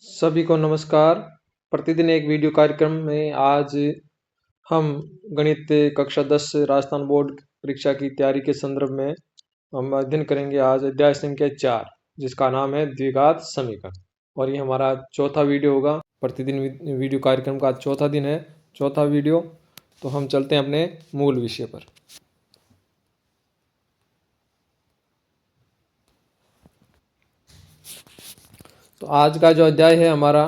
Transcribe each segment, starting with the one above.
सभी को नमस्कार। प्रतिदिन एक वीडियो कार्यक्रम में आज हम गणित कक्षा 10 राजस्थान बोर्ड परीक्षा की तैयारी के संदर्भ में हम अध्ययन करेंगे। आज अध्याय संख्या 4 जिसका नाम है द्विघात समीकरण, और ये हमारा चौथा वीडियो होगा। प्रतिदिन वीडियो कार्यक्रम का चौथा दिन है, चौथा वीडियो। तो हम चलते हैं अपने मूल विषय पर। तो आज का जो अध्याय है हमारा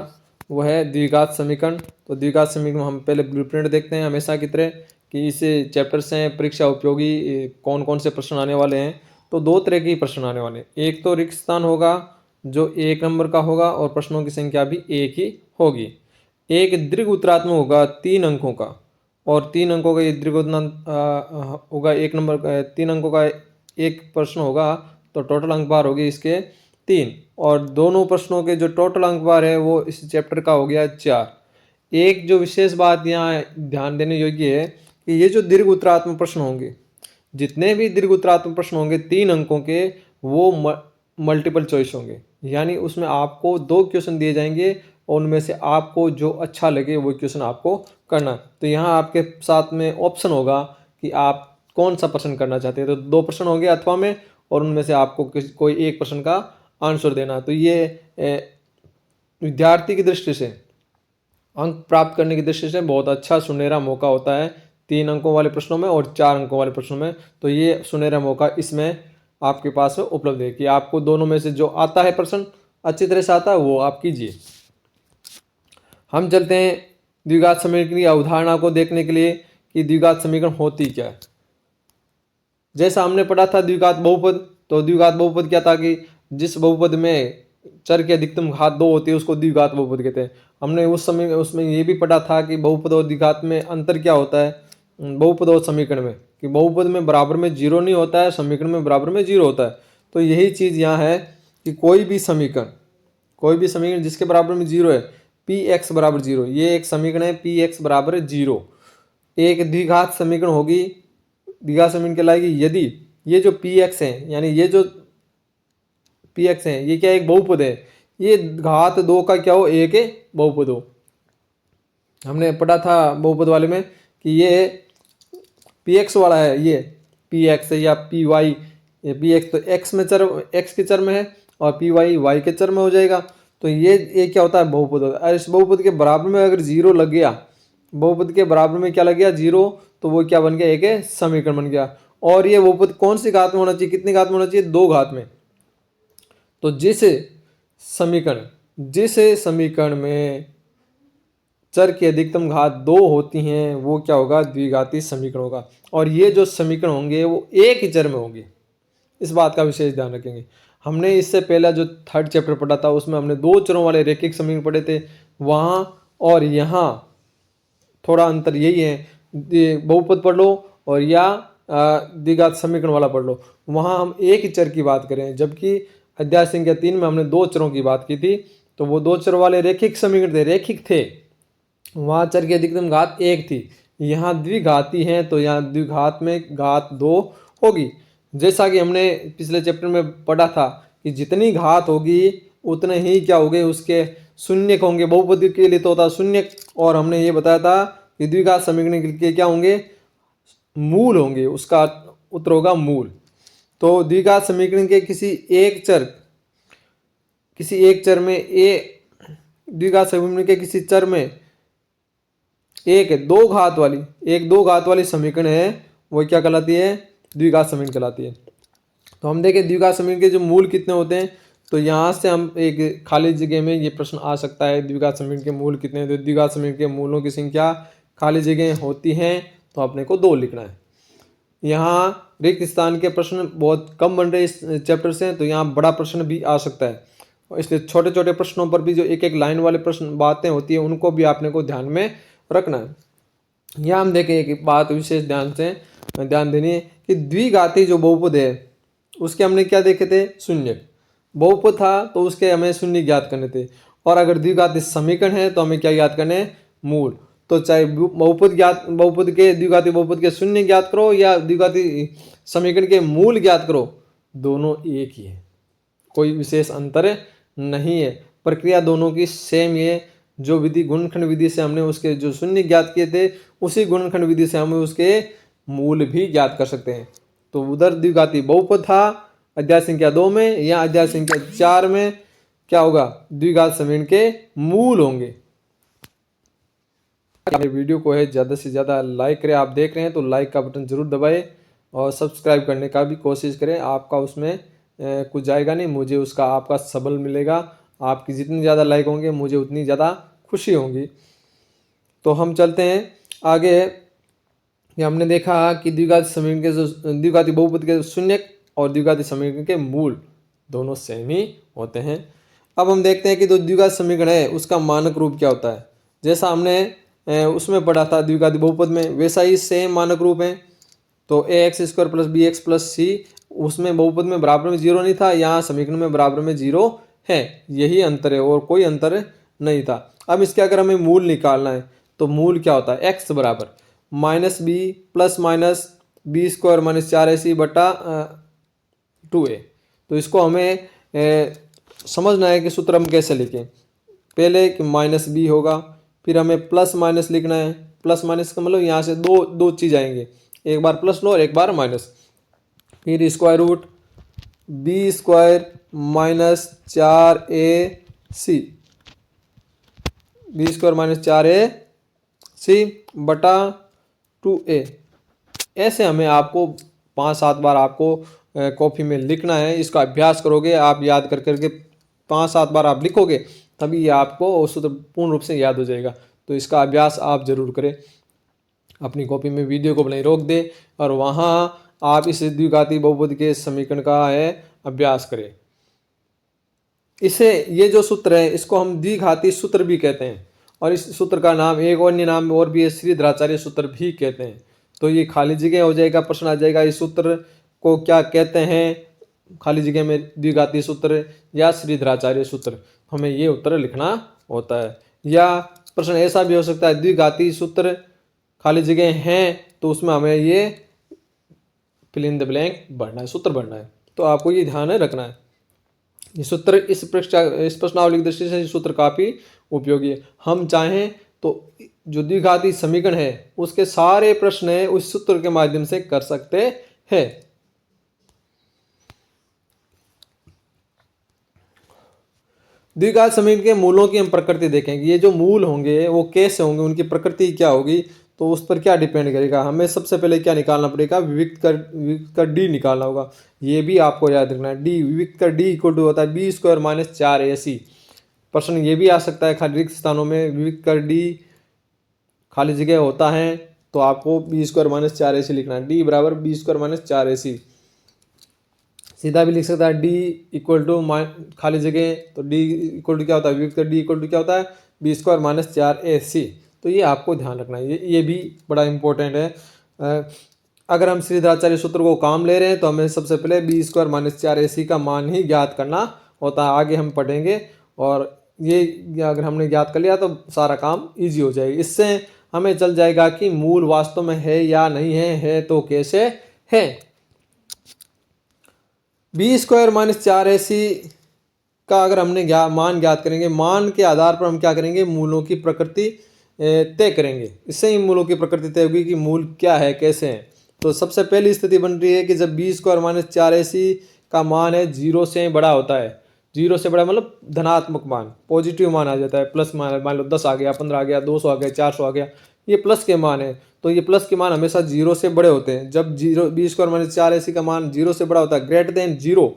वो है द्विघात समीकरण। तो द्विघात समीकरण हम पहले ब्लूप्रिंट देखते हैं हमेशा की तरह कि इस चैप्टर से परीक्षा उपयोगी कौन कौन से प्रश्न आने वाले हैं। तो दो तरह के प्रश्न आने वाले हैं। एक तो रिक्त स्थान होगा जो 1 नंबर का होगा और प्रश्नों की संख्या भी एक ही होगी। एक दीर्घ उत्तरात्मक होगा 3 अंकों का, और 3 अंकों का ये दीर्घ होगा 1 नंबर 3 अंकों का एक प्रश्न होगा। तो टोटल अंक बार होगी इसके 3, और दोनों प्रश्नों के जो टोटल अंक बार है वो इस चैप्टर का हो गया 4। एक जो विशेष बात यहाँ ध्यान देने योग्य है कि ये जो दीर्घ उत्तरात्मक प्रश्न होंगे, जितने भी दीर्घ उत्तरात्मक प्रश्न होंगे 3 अंकों के, वो मल्टीपल चॉइस होंगे। यानी उसमें आपको 2 क्वेश्चन दिए जाएंगे और उनमें से आपको जो अच्छा लगे वो क्वेश्चन आपको करना। तो यहाँ आपके साथ में ऑप्शन होगा कि आप कौन सा प्रश्न करना चाहते हैं। तो 2 प्रश्न होंगे अथवा में, और उनमें से आपको कोई एक प्रश्न का आंसर देना। तो ये विद्यार्थी की दृष्टि से, अंक प्राप्त करने की दृष्टि से बहुत अच्छा सुनहरा मौका होता है 3 अंकों वाले प्रश्नों में और 4 अंकों वाले प्रश्नों में। तो ये सुनहरा मौका इसमें आपके पास उपलब्ध है कि आपको दोनों में से जो आता है प्रश्न अच्छी तरह से आता है वो आप कीजिए। हम चलते हैं द्विघात समीकरण की अवधारणा को देखने के लिए कि द्विघात समीकरण होती क्या है। जैसा हमने पढ़ा था द्विघात बहुपद, तो द्विघात बहुपद क्या था कि जिस बहुपद में चर की अधिकतम घात 2 होती है उसको द्विघात बहुपद कहते हैं। हमने उस समय उसमें ये भी पढ़ा था कि बहुपद और द्विघात में अंतर क्या होता है बहुपद और समीकरण में, कि बहुपद में बराबर में 0 नहीं होता है, समीकरण में बराबर में 0 होता है। तो यही चीज़ यहाँ है कि कोई भी समीकरण जिसके बराबर में 0 है, पी एक्स बराबर 0, ये एक समीकरण है पी एक्स बराबर 0, एक द्विघात समीकरण होगी। द्विघात समीकरण कहलाएगी यदि ये जो पी एक्स है, यानी ये जो पी एक्स है ये क्या एक बहुपद है, ये घात 2 का क्या हो, एक बहुपद हो। हमने पढ़ा था बहुपद वाले में कि ये पी एक्स वाला है, ये पी एक्स है या पी वाई। ये पी एक्स तो एक्स में चर, एक्स के चर में है, और पी वाई वाई के चर में हो जाएगा। तो ये क्या होता है, बहुपद होता है। और इस बहुपद के बराबर में अगर 0 लग गया, बहुपद के बराबर में क्या लग गया 0, तो वो क्या बन गया, एक समीकरण बन गया। और ये बहुपद कौन सी घात में होना चाहिए, कितनी घात में होना चाहिए, 2 घात में। तो जिस समीकरण में चर की अधिकतम घात 2 होती हैं वो क्या होगा, द्विघाती समीकरण होगा। और ये जो समीकरण होंगे वो एक ही चर में होंगे, इस बात का विशेष ध्यान रखेंगे। हमने इससे पहला जो 3rd चैप्टर पढ़ा था उसमें हमने 2 चरों वाले रैखिक समीकरण पढ़े थे। वहाँ और यहाँ थोड़ा अंतर यही है, बहुपद पढ़ लो और या द्विघात समीकरण वाला पढ़ लो। वहाँ हम एक ही चर की बात करें, जबकि अध्याय संख्या 3 में हमने 2 चरों की बात की थी। तो वो 2 चर वाले रैखिक समीकरण थे, रैखिक थे, वहाँ चर की अधिकतम घात 1 थी। यहाँ द्विघाती हैं तो यहाँ द्विघात में घात 2 होगी। जैसा कि हमने पिछले चैप्टर में पढ़ा था कि जितनी घात होगी उतने ही क्या होंगे, उसके शून्यक होंगे। बहुपद के लिए तो होता है शून्यक, और हमने ये बताया था कि द्विघात समीकरण के क्या होंगे, मूल होंगे, उसका उत्तर होगा मूल। तो द्विघात समीकरण के किसी एक चर में द्विघात समीकरण के किसी चर में एक दो घात वाली समीकरण है, वो क्या कहलाती है, द्विघात समीकरण कहलाती है। तो हम देखें द्विघात समीकरण के जो मूल कितने होते हैं। तो यहाँ से हम एक खाली जगह में ये प्रश्न आ सकता है, द्विघात समीकरण के मूल कितने हैं। तो द्विघात समीकरण के मूलों की संख्या खाली जगह होती हैं, तो अपने को 2 लिखना है। यहाँ रिक्त स्थान के प्रश्न बहुत कम बन रहे इस चैप्टर से, तो यहाँ बड़ा प्रश्न भी आ सकता है। और इसलिए छोटे छोटे प्रश्नों पर भी जो एक एक लाइन वाले प्रश्न बातें होती है उनको भी आपने को ध्यान में रखना है। यहाँ हम देखें एक बात विशेष ध्यान देनी है कि द्विघाती जो बहुपद है उसके हमने क्या देखे थे, शून्य। बहुपद था तो उसके हमें शून्य ज्ञात करने थे, और अगर द्विघाती समीकरण है तो हमें क्या ज्ञात करने, मूल। तो चाहे बहुपद के द्विघाती बहुपद के शून्य ज्ञात करो या द्विघाती समीकरण के मूल ज्ञात करो, दोनों एक ही है, कोई विशेष अंतर नहीं है। प्रक्रिया दोनों की सेम है। जो विधि गुणनखंड विधि से हमने उसके जो शून्य ज्ञात किए थे, उसी गुणनखंड विधि से हम उसके मूल भी ज्ञात कर सकते हैं। तो उधर द्विघाती बहुपद था अध्याय संख्या 2 में, या अध्याय संख्या 4 में क्या होगा, द्विघात समीकरण के मूल होंगे। वीडियो को है ज़्यादा से ज़्यादा लाइक करें। आप देख रहे हैं तो लाइक का बटन जरूर दबाएं और सब्सक्राइब करने का भी कोशिश करें। आपका उसमें कुछ जाएगा नहीं, मुझे उसका आपका सबल मिलेगा। आपकी जितनी ज़्यादा लाइक होंगे मुझे उतनी ज़्यादा खुशी होगी। तो हम चलते हैं आगे। ये हमने देखा कि द्विघाती समीकरण के जो द्विघाती बहुपद के शून्यक और द्विघाती समीकरण के मूल दोनों सेम ही होते हैं। अब हम देखते हैं कि जो द्विघाती समीकरण है उसका मानक रूप क्या होता है। जैसा हमने उसमें पढ़ा था द्विघाती बहुपद में, वैसा ही सेम मानक रूप है। तो ax² plus bx plus c, उसमें बहुपद में बराबर में 0 नहीं था, यहाँ समीकरण में बराबर में 0 है। यही अंतर है और कोई अंतर नहीं था। अब इसके अगर हमें मूल निकालना है तो मूल क्या होता है, x बराबर -b plus minus b² minus 4ac बटा 2a। तो इसको हमें समझना है कि सूत्र हम कैसे लिखें। पहले कि -b होगा, फिर हमें प्लस माइनस लिखना है। प्लस माइनस का मतलब यहाँ से दो चीज़ आएंगे, एक बार प्लस लो और एक बार माइनस। फिर square root b² minus 4ac, b² minus 4ac बटा 2a। ऐसे हमें आपको 5-7 बार आपको कॉपी में लिखना है। इसका अभ्यास करोगे आप, याद कर करके 5-7 बार आप लिखोगे तभी ये आपको सूत्र पूर्ण रूप से याद हो जाएगा। तो इसका अभ्यास आप जरूर करें। अपनी कॉपी में वीडियो को बनाई रोक दे और वहाँ आप इस द्विघाती बहुपद के समीकरण का है अभ्यास करें। इसे ये जो सूत्र है इसको हम द्विघाती सूत्र भी कहते हैं, और इस सूत्र का नाम एक अन्य नाम और भी है, श्रीधराचार्य सूत्र भी कहते हैं। तो ये खाली जगह हो जाएगा, प्रश्न आ जाएगा इस सूत्र को क्या कहते हैं, खाली जगह में द्विघाती सूत्र या श्रीधराचार्य सूत्र, हमें ये उत्तर लिखना होता है। या प्रश्न ऐसा भी हो सकता है द्विघाती सूत्र खाली जगह हैं तो उसमें हमें ये फिल इन द ब्लैंक भरना है, सूत्र भरना है। तो आपको ये ध्यान रखना है। ये सूत्र इस प्रश्नावली की दृष्टि से सूत्र काफ़ी उपयोगी है। हम चाहें तो जो द्विघाती समीकरण है उसके सारे प्रश्न है उस सूत्र के माध्यम से कर सकते हैं। द्विघात समीकरण के मूलों की हम प्रकृति देखेंगे। ये जो मूल होंगे वो कैसे होंगे, उनकी प्रकृति क्या होगी, तो उस पर क्या डिपेंड करेगा। हमें सबसे पहले क्या निकालना पड़ेगा, विविक्त का डी निकालना होगा। ये भी आपको याद रखना है। डी विविक्त का डी इक्वल टू होता है b² माइनस 4ac। प्रश्न ये भी आ सकता है खाली रिक्त स्थानों में विविक्त का डी खाली जगह होता है तो आपको b² माइनस 4ac लिखना है। डी बराबर b² माइनस 4ac। सीधा भी लिख सकता है डी इक्वल टू खाली जगह, तो डी इक्वल टू क्या होता है, विविक्त का डी इक्वल टू क्या होता है b² माइनस 4ac। तो ये आपको ध्यान रखना है, ये भी बड़ा इंपॉर्टेंट है। अगर हम श्रीधराचार्य सूत्र को काम ले रहे हैं तो हमें सबसे पहले b² माइनस 4ac का मान ही ज्ञात करना होता है। आगे हम पढ़ेंगे और ये अगर हमने ज्ञात कर लिया तो सारा काम ईजी हो जाएगा। इससे हमें चल जाएगा कि मूल वास्तव में है या नहीं है तो कैसे है। b² माइनस 4ac का अगर हमने मान ज्ञात करेंगे, मान के आधार पर हम क्या करेंगे, मूलों की प्रकृति तय करेंगे। इससे ही मूलों की प्रकृति तय होगी कि मूल क्या है, कैसे हैं। तो सबसे पहली स्थिति बन रही है कि जब b² माइनस 4ac का मान है 0 से बड़ा होता है। 0 से बड़ा मतलब धनात्मक मान, पॉजिटिव मान आ जाता है। प्लस मान, मान लो 10 आ गया, 15 आ गया, 200 आ गया, 400 आ गया, ये प्लस के मान है। तो ये प्लस के मान हमेशा 0 से बड़े होते हैं। जब b² माइनस 4ac का मान 0 से बड़ा होता है, ग्रेटर देन 0,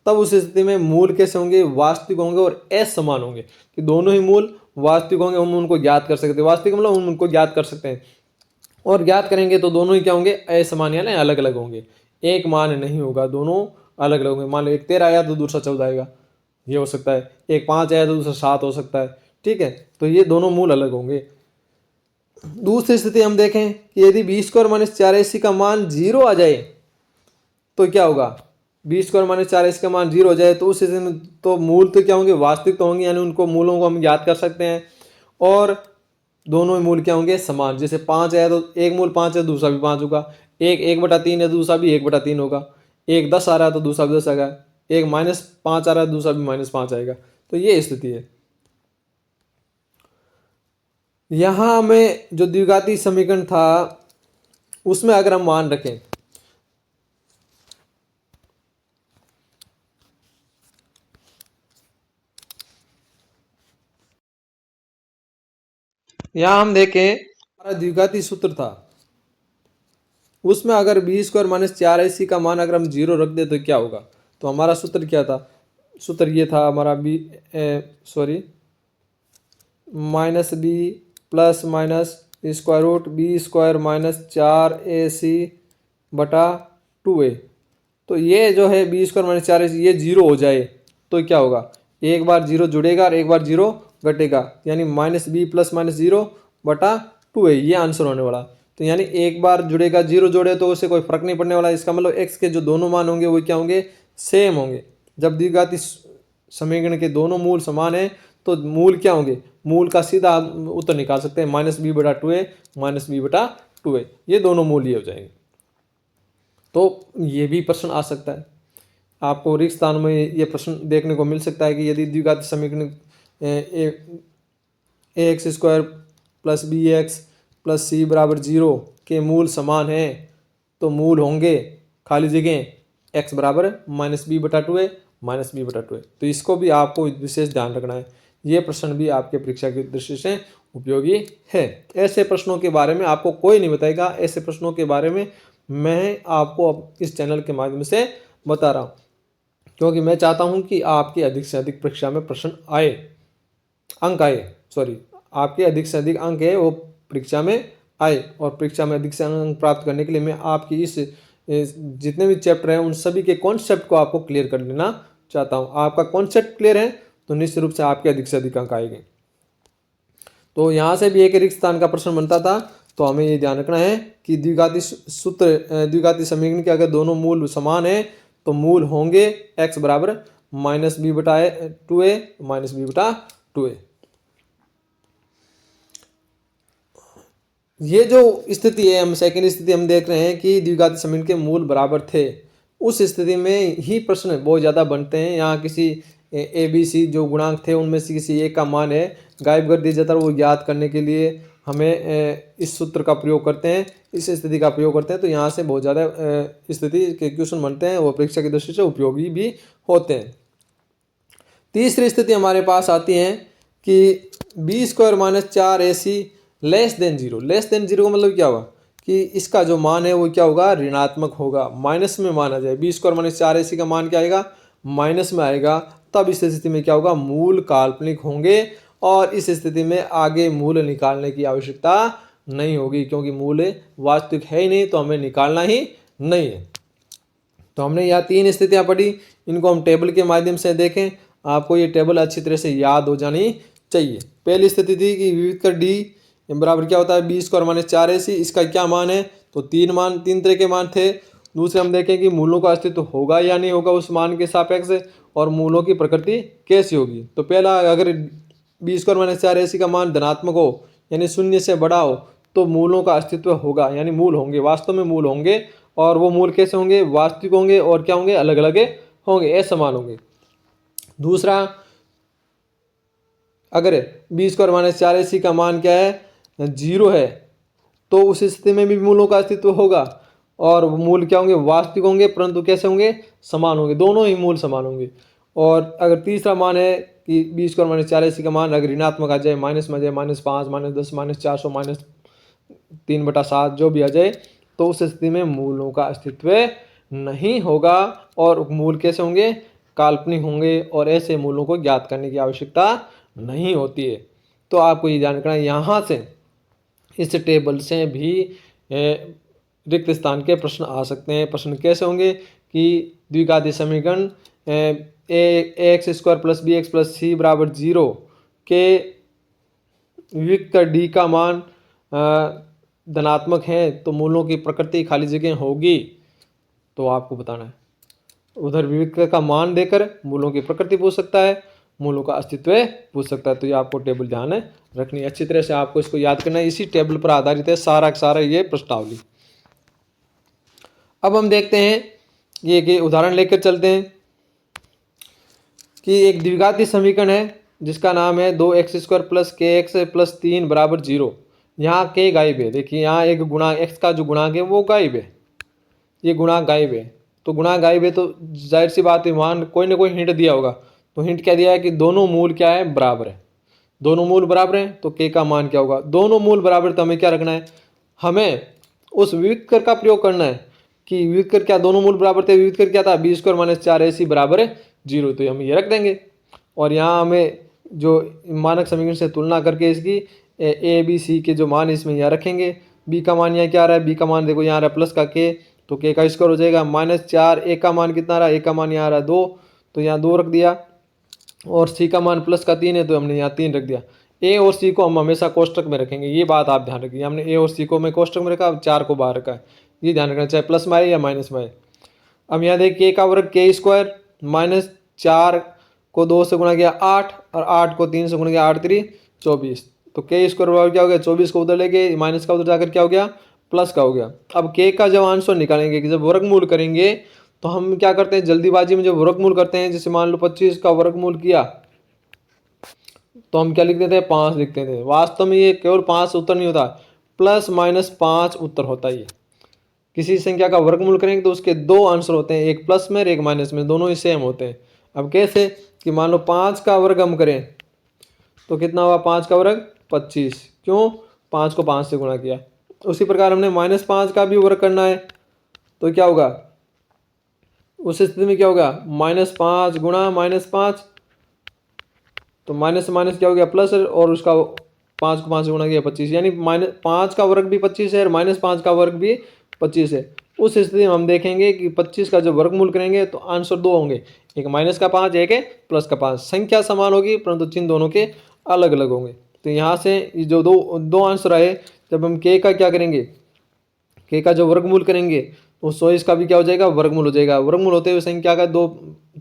तब उस स्थिति में मूल कैसे होंगे, वास्तविक होंगे और असमान होंगे। कि दोनों ही मूल वास्तविक होंगे, हम उनको ज्ञात कर सकते हैं। वास्तविक मतलब हम उनको ज्ञात कर सकते हैं, और ज्ञात करेंगे तो दोनों ही क्या होंगे, असमान यानी अलग अलग होंगे। एक मान नहीं होगा, दोनों अलग अलग होंगे। मान लो एक 13 आया तो दूसरा 14 आएगा, ये हो सकता है। एक 5 आया तो दूसरा 7 हो सकता है, ठीक है। तो ये दोनों मूल अलग होंगे। दूसरी स्थिति हम देखें कि यदि b² माइनस 4ac का मान 0 आ जाए तो क्या होगा, b² माइनस 4ac का मान 0 हो जाए तो उस स्थिति में तो मूल तो क्या होंगे, वास्तविक तो होंगे, यानी उनको मूलों को हम याद कर सकते हैं। और दोनों मूल क्या होंगे, समान। जैसे 5 आया तो एक मूल 5 है, दूसरा भी 5 होगा। एक 1/3 है, दूसरा भी 1/3 होगा। एक 10 आ रहा है तो दूसरा भी 10 आएगा। एक -5 आ रहा है, दूसरा भी -5 आएगा। तो ये स्थिति है। यहाँ में जो द्विघाती समीकरण था उसमें अगर हम मान रखें, यहाँ हम देखें हमारा द्विघाती सूत्र था, उसमें अगर बी स्क्वायर माइनस 4ac का मान अगर हम 0 रख दे तो क्या होगा। तो हमारा सूत्र क्या था, सूत्र ये था हमारा minus B plus minus square root B square minus 4ac बटा 2a। तो ये जो है बी स्क्वायर माइनस 4ac ये 0 हो जाए तो क्या होगा, एक बार 0 जुड़ेगा और एक बार 0 घटेगा, यानी माइनस बी प्लस माइनस 0 बटा 2a, ये आंसर होने वाला। तो यानी एक बार जुड़ेगा, 0 जोड़े तो उससे कोई फर्क नहीं पड़ने वाला। इसका मतलब एक्स के जो दोनों मान होंगे वो क्या होंगे, सेम होंगे। जब द्विघाती समीकरण के दोनों मूल समान है तो मूल क्या होंगे, मूल का सीधा उत्तर निकाल सकते हैं, माइनस बी बटा 2a माइनस बी बटा 2a, ये दोनों मूल ये हो जाएंगे। तो ये भी प्रश्न आ सकता है, आपको रिक्त स्थान में ये प्रश्न देखने को मिल सकता है कि यदि द्विघाती समीकरण a x square plus b x plus c बराबर 0 के मूल समान हैं तो मूल होंगे खाली जगह एक्स बराबर माइनस बी बटा 2a माइनस बी बटा 2a। तो इसको भी आपको विशेष ध्यान रखना है, ये प्रश्न भी आपके परीक्षा की दृष्टि से उपयोगी है। ऐसे प्रश्नों के बारे में आपको कोई नहीं बताएगा, ऐसे प्रश्नों के बारे में मैं आपको इस चैनल के माध्यम से बता रहा हूँ, क्योंकि मैं चाहता हूँ कि आपके अधिक से अधिक परीक्षा में प्रश्न आए, अंक आए, आपके अधिक से अधिक अंक है वो परीक्षा में आए। और परीक्षा में अधिक से अंक प्राप्त करने के लिए मैं आपकी इस जितने भी चैप्टर हैं उन सभी के कॉन्सेप्ट को आपको क्लियर कर लेना चाहता हूँ। आपका कॉन्सेप्ट क्लियर है तो निश्चित रूप से आपके अधिक से अधिक अंक आएंगे। तो यहाँ से भी एक रिक्त स्थान का प्रश्न बनता था, तो हमें ये ध्यान रखना है कि द्विघाती समीकरण के अगर दोनों मूल समान है तो मूल होंगे x बराबर माइनस बी बटा 2a माइनस बी बटा 2a। ये जो स्थिति है, हम सेकंड स्थिति हम देख रहे हैं कि द्विघाती समीकरण के मूल बराबर थे, उस स्थिति में ही प्रश्न बहुत ज़्यादा बनते हैं। यहाँ किसी ए बी सी जो गुणांक थे उनमें से किसी एक का मान है गायब कर दिया जाता है, वो ज्ञात करने के लिए हमें इस सूत्र का प्रयोग करते हैं, इस स्थिति का प्रयोग करते हैं। तो यहाँ से बहुत ज़्यादा स्थिति के क्वेश्चन बनते हैं, वो परीक्षा की दृष्टि से उपयोगी भी होते हैं। तीसरी स्थिति हमारे पास आती है कि B square minus 4ac less than 0। Less than 0 का मतलब क्या हुआ कि इसका जो मान है वो क्या होगा, ऋणात्मक होगा, माइनस में मान आ जाए। बी स्क्वायर माइनस 4ac का मान क्या आएगा, माइनस में आएगा। तब इस स्थिति में क्या होगा, मूल काल्पनिक होंगे और इस स्थिति में आगे मूल निकालने की आवश्यकता नहीं होगी, क्योंकि मूल वास्तविक है ही नहीं तो हमें निकालना ही नहीं है। तो हमने यहाँ 3 स्थितियाँ पढ़ी, इनको हम टेबल के माध्यम से देखें। आपको ये टेबल अच्छी तरह से याद हो जानी चाहिए। पहली स्थिति थी कि विविध कर डी बराबर क्या होता है, बी स्क्वायर माइनस 4ac, इसका क्या मान है, तो 3 तरह के मान थे। दूसरे हम देखें कि मूलों का अस्तित्व होगा या नहीं होगा उस मान के सापेक्ष, और मूलों की प्रकृति कैसी होगी। तो पहला, अगर बी स्क्वायर माइनस 4ac का मान धनात्मक हो यानी 0 से बड़ा हो तो मूलों का अस्तित्व होगा, यानी मूल होंगे, वास्तव में मूल होंगे। और वो मूल कैसे होंगे, वास्तविक होंगे और क्या होंगे, अलग अलग होंगे, असमान होंगे। दूसरा, अगर बी स्क्वायर माइनस 4ac का मान क्या है, 0 है, तो उस स्थिति में भी मूलों का अस्तित्व होगा और मूल क्या होंगे, वास्तविक होंगे, परंतु कैसे होंगे, समान होंगे, दोनों ही मूल समान होंगे। और अगर तीसरा मान है कि बी स्क्वायर माइनस 4ac का मान अगर ऋणात्मक आ जाए, माइनस में आ जाए, -5 -10 -400 -3/7 जो भी आ जाए, तो उस स्थिति में मूलों का अस्तित्व नहीं होगा और मूल कैसे होंगे, काल्पनिक होंगे, और ऐसे मूलों को ज्ञात करने की आवश्यकता नहीं होती है। तो आपको ये ध्यान रखना है, यहाँ से इस टेबल से भी रिक्त स्थान के प्रश्न आ सकते हैं। प्रश्न कैसे होंगे कि द्विघाती समीकरण x square plus b x plus c बराबर 0 के विविक्त कर डी का मान धनात्मक है तो मूलों की प्रकृति खाली जगह होगी, तो आपको बताना है। उधर विविक्त का मान देकर मूलों की प्रकृति पूछ सकता है, मूलों का अस्तित्व पूछ सकता है। तो ये आपको टेबल ध्यान रखनी है, अच्छी तरह से आपको इसको याद करना है। इसी टेबल पर आधारित है सारा का सारा ये प्रश्नावली। अब हम देखते हैं ये कि उदाहरण लेकर चलते हैं। कि एक द्विघाती समीकरण है जिसका नाम है 2x² प्लस के एक्स प्लस 3 बराबर 0। यहाँ के गायब है, देखिए यहाँ एक गुणा x का जो गुणांक है वो गायब है, ये गुणांक गायब है। तो गुणांक गायब है तो जाहिर सी बात है वहाँ कोई ना कोई हिंट दिया होगा। तो हिंट क्या दिया है कि दोनों मूल क्या है, बराबर है। दोनों मूल बराबर हैं तो के का मान क्या होगा, दोनों मूल बराबर। तो हमें क्या रखना है, हमें उस विविध कर का प्रयोग करना है कि विविध कर क्या, दोनों मूल बराबर थे, विविध कर क्या था, b² - 4ac बराबर है 0। तो हम ये रख देंगे और यहाँ हमें जो मानक समीकरण से तुलना करके इसकी ए बी सी के जो मान इसमें यहाँ रखेंगे। b का मान यहाँ क्या आ रहा है, b का मान देखो यहाँ आ रहा है प्लस का k, तो k का स्क्वायर हो जाएगा -4। a का मान कितना आ रहा है, a का मान यहाँ आ रहा है 2, तो यहाँ 2 रख दिया। और c का मान प्लस का 3 है तो हमने यहाँ 3 रख दिया। a और c को हम हमेशा कोष्टक में रखेंगे, ये बात आप ध्यान रखिए। हमने a और c को मैं कोष्टक में रखा, 4 को बाहर रखा है, ये ध्यान रखना, चाहे प्लस में आए या माइनस में आए। अब यहाँ देखिए k का वर्ग k² -4 को 2 से गुणा किया 8 और 8 को 3 से गुणा किया 8 3 24। तो k² बराबर क्या हो गया, 24 को उधर लेके माइनस का उधर जाकर क्या हो गया, प्लस का हो गया। अब k का जब आंसर निकालेंगे कि जब वर्गमूल करेंगे तो हम क्या करते हैं, जल्दीबाजी में जब वर्गमूल करते हैं, जैसे मान लो 25 का वर्गमूल किया तो हम क्या लिख देते हैं, 5 लिखते थे। वास्तव में ये केवल 5 उत्तर नहीं होता, +- 5 उत्तर होता है। ये किसी संख्या का वर्गमूल करेंगे तो उसके 2 आंसर होते हैं, एक प्लस में और एक माइनस में, दोनों ही सेम होते हैं। अब कैसे कि मान लो 5 का वर्ग हम करें तो कितना हुआ, 5 का वर्ग 25, क्यों, 5 को 5 से गुणा किया। उसी प्रकार हमने -5 का भी वर्ग करना है तो क्या होगा, उस स्थिति में क्या होगा, -5 गुणा -5, तो माइनस से माइनस क्या हो गया, प्लस, और उसका 5 को 5 से गुणा किया 25, यानी -5 का वर्ग भी 25 है और -5 का वर्ग भी 25 है। उस स्थिति में हम देखेंगे कि 25 का जब वर्गमूल करेंगे तो आंसर 2 होंगे, एक -5 एक है +5। संख्या समान होगी परंतु चिन्ह दोनों के अलग अलग होंगे। तो यहाँ से ये जो दो आंसर आए, जब हम के का क्या करेंगे, के का जो वर्गमूल करेंगे तो 100 का भी क्या हो जाएगा, वर्गमूल हो जाएगा। वर्गमूल होते हुए संख्या का 2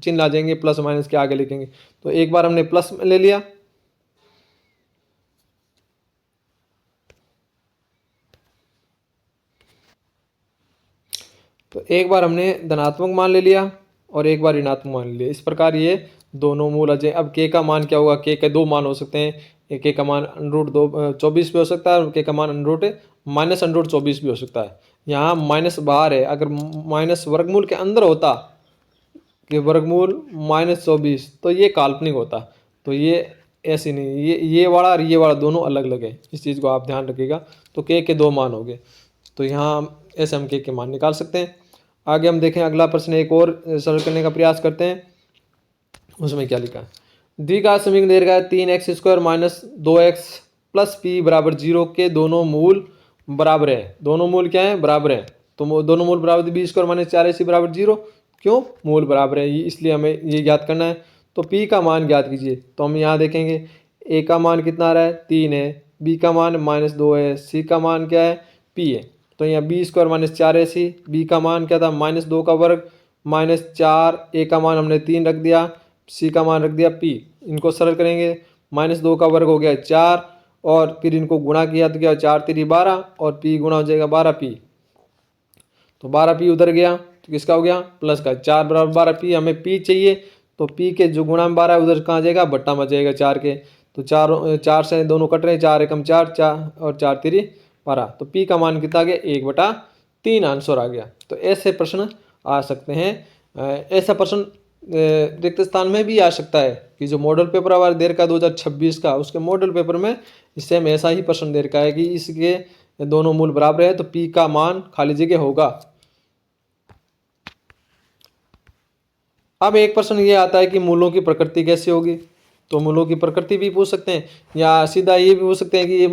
चिन्ह आ जाएंगे, प्लस माइनस के आगे लिखेंगे। तो एक बार हमने प्लस में ले लिया, तो एक बार हमने धनात्मक मान ले लिया और एक बार ऋणात्मक मान ले लिया। इस प्रकार ये दोनों मूल अजय। अब के का मान क्या होगा, के के 2 मान हो सकते हैं, एक के का मान √24 भी हो सकता है और के का मान -√24 भी हो सकता है। यहाँ माइनस बाहर है, अगर माइनस वर्गमूल के अंदर होता कि वर्गमूल -24 तो ये काल्पनिक होता, तो ये ऐसे नहीं, ये वाला और ये वाला दोनों अलग अलग है, इस चीज़ को आप ध्यान रखिएगा। तो के 2 मान हो गए, तो यहाँ ऐसे हम के मान निकाल सकते हैं। आगे हम देखें अगला प्रश्न, एक और सरल करने का प्रयास करते हैं। उसमें क्या लिखा है, द्विघात समीकरण दे रखा है 3x² - 2x + p बराबर 0 के दोनों मूल बराबर है। दोनों मूल क्या है, बराबर है। तो दोनों मूल बराबर, b² - 4ac बराबर 0, क्यों, मूल बराबर है, इसलिए हमें ये ज्ञात करना है। तो p का मान ज्ञात कीजिए। तो हम यहाँ देखेंगे a का मान कितना आ रहा है, 3 है, b का मान -2 है, c का मान क्या है, p है। तो यहाँ b² - 4ac, b का मान क्या था, -2 का वर्ग -4, a का मान हमने 3 रख दिया, c का मान रख दिया p। इनको सरल करेंगे, -2 का वर्ग हो गया 4 और फिर इनको गुणा किया तो क्या, 4 3 12 और p गुणा हो जाएगा 12p। तो 12p उधर गया तो किसका हो गया, प्लस का, 4 बराबर 12p, हमें p चाहिए। तो p के जो गुणा में 12 है उधर कहाँ जाएगा, बट्टा में जाएगा 4 के। तो 4 से दोनों कट रहे हैं, 4 एकम 4 4 और 4 3 12। तो p का मान कितना आ गया, 1/3 आंसर आ गया। तो ऐसे प्रश्न आ सकते हैं। ऐसा प्रश्न रिक्त स्थान में भी आ सकता है कि जो मॉडल पेपर हमारे दे रखा है 2026 का, उसके मॉडल पेपर में सेम ऐसा ही प्रश्न दे रखा है कि इसके दोनों मूल बराबर है तो p का मान खाली जगह होगा। अब एक प्रश्न ये आता है कि मूलों की प्रकृति कैसी होगी। तो मूलों की प्रकृति भी पूछ सकते हैं या सीधा ये भी पूछ सकते हैं कि ये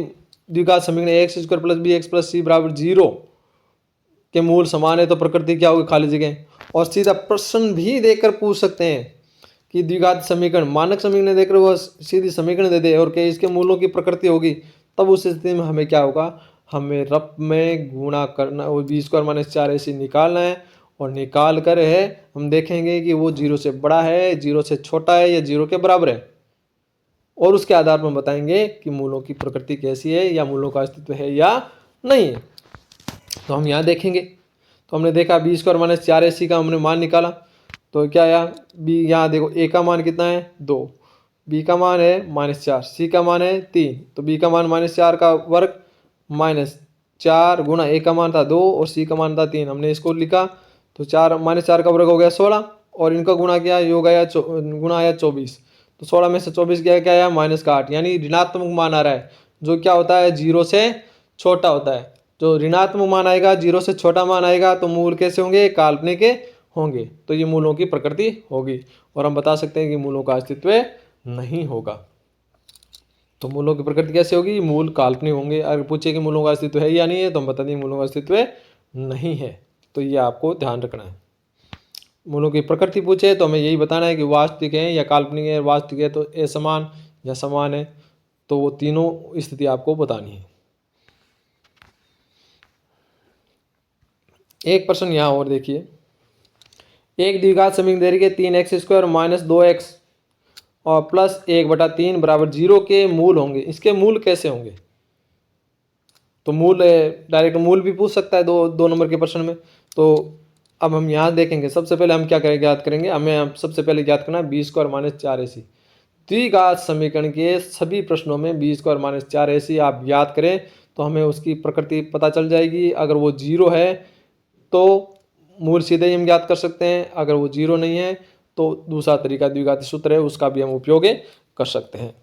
द्विघात समीकरण x² + bx + c बराबर 0 के मूल समान है तो प्रकृति क्या होगी, खाली जगह। और सीधा प्रश्न भी देकर पूछ सकते हैं कि द्विघात समीकरण, मानक समीकरण देकर वो सीधी समीकरण दे दे और क्या इसके मूलों की प्रकृति होगी, तब उस स्थिति में हमें क्या होगा, हमें रप में गुणा करना और b² - 4ac निकालना है। और निकाल कर है हम देखेंगे कि वो 0 से बड़ा है, 0 से छोटा है या 0 के बराबर है, और उसके आधार पर हम बताएंगे कि मूलों की प्रकृति कैसी है या मूलों का अस्तित्व है या नहीं है। तो हम यहाँ देखेंगे, तो हमने देखा b² - 4ac का हमने मान निकाला। तो क्या आया बी, यहाँ देखो ए का मान कितना है 2, बी का मान है -4, सी का मान है 3, तो बी का मान -4 का वर्ग -4 गुणा ए का मान था 2 और सी का मान था 3, हमने इसको लिखा तो 4 -4 का वर्ग हो गया 16 और इनका गुणा किया योग आया गुणा आया 24, तो 16 में से 24 गया क्या आया -8, यानी ऋणात्मक मान आ रहा है जो क्या होता है 0 से छोटा होता है। जो ऋणात्मक मान आएगा 0 से छोटा मान आएगा तो मूल कैसे होंगे, काल्पनिक होंगे, तो ये मूलों की प्रकृति होगी और हम बता सकते हैं कि मूलों का अस्तित्व नहीं होगा। तो मूलों की प्रकृति कैसे होगी, मूल काल्पनिक होंगे। अगर पूछे कि मूलों का अस्तित्व है या नहीं है तो हम बता दें मूलों का अस्तित्व नहीं है, तो ये आपको ध्यान रखना है। मूलों की प्रकृति पूछे तो हमें यही बताना है कि वास्तविक है या काल्पनिक है, वास्तविक है तो असमान या समान है, तो वो तीनों स्थिति आपको बतानी है। एक प्रश्न यहाँ और देखिए, एक द्विघात समीकरण दे रही है 3x² - 2x और +1/3 बराबर 0 के मूल होंगे, इसके मूल कैसे होंगे। तो मूल डायरेक्ट मूल भी पूछ सकता है दो नंबर के प्रश्न में। तो अब हम यहाँ देखेंगे, सबसे पहले हम क्या करेंगे, ज्ञात करेंगे, हमें सबसे पहले ज्ञात करना है b² - 4ac। द्विघात समीकरण के सभी प्रश्नों में b² - 4ac आप ज्ञात करें तो हमें उसकी प्रकृति पता चल जाएगी। अगर वो 0 है तो मूल सीधे ही हम ज्ञात कर सकते हैं, अगर वो 0 नहीं है तो दूसरा तरीका द्विघाती सूत्र है उसका भी हम उपयोग कर सकते हैं।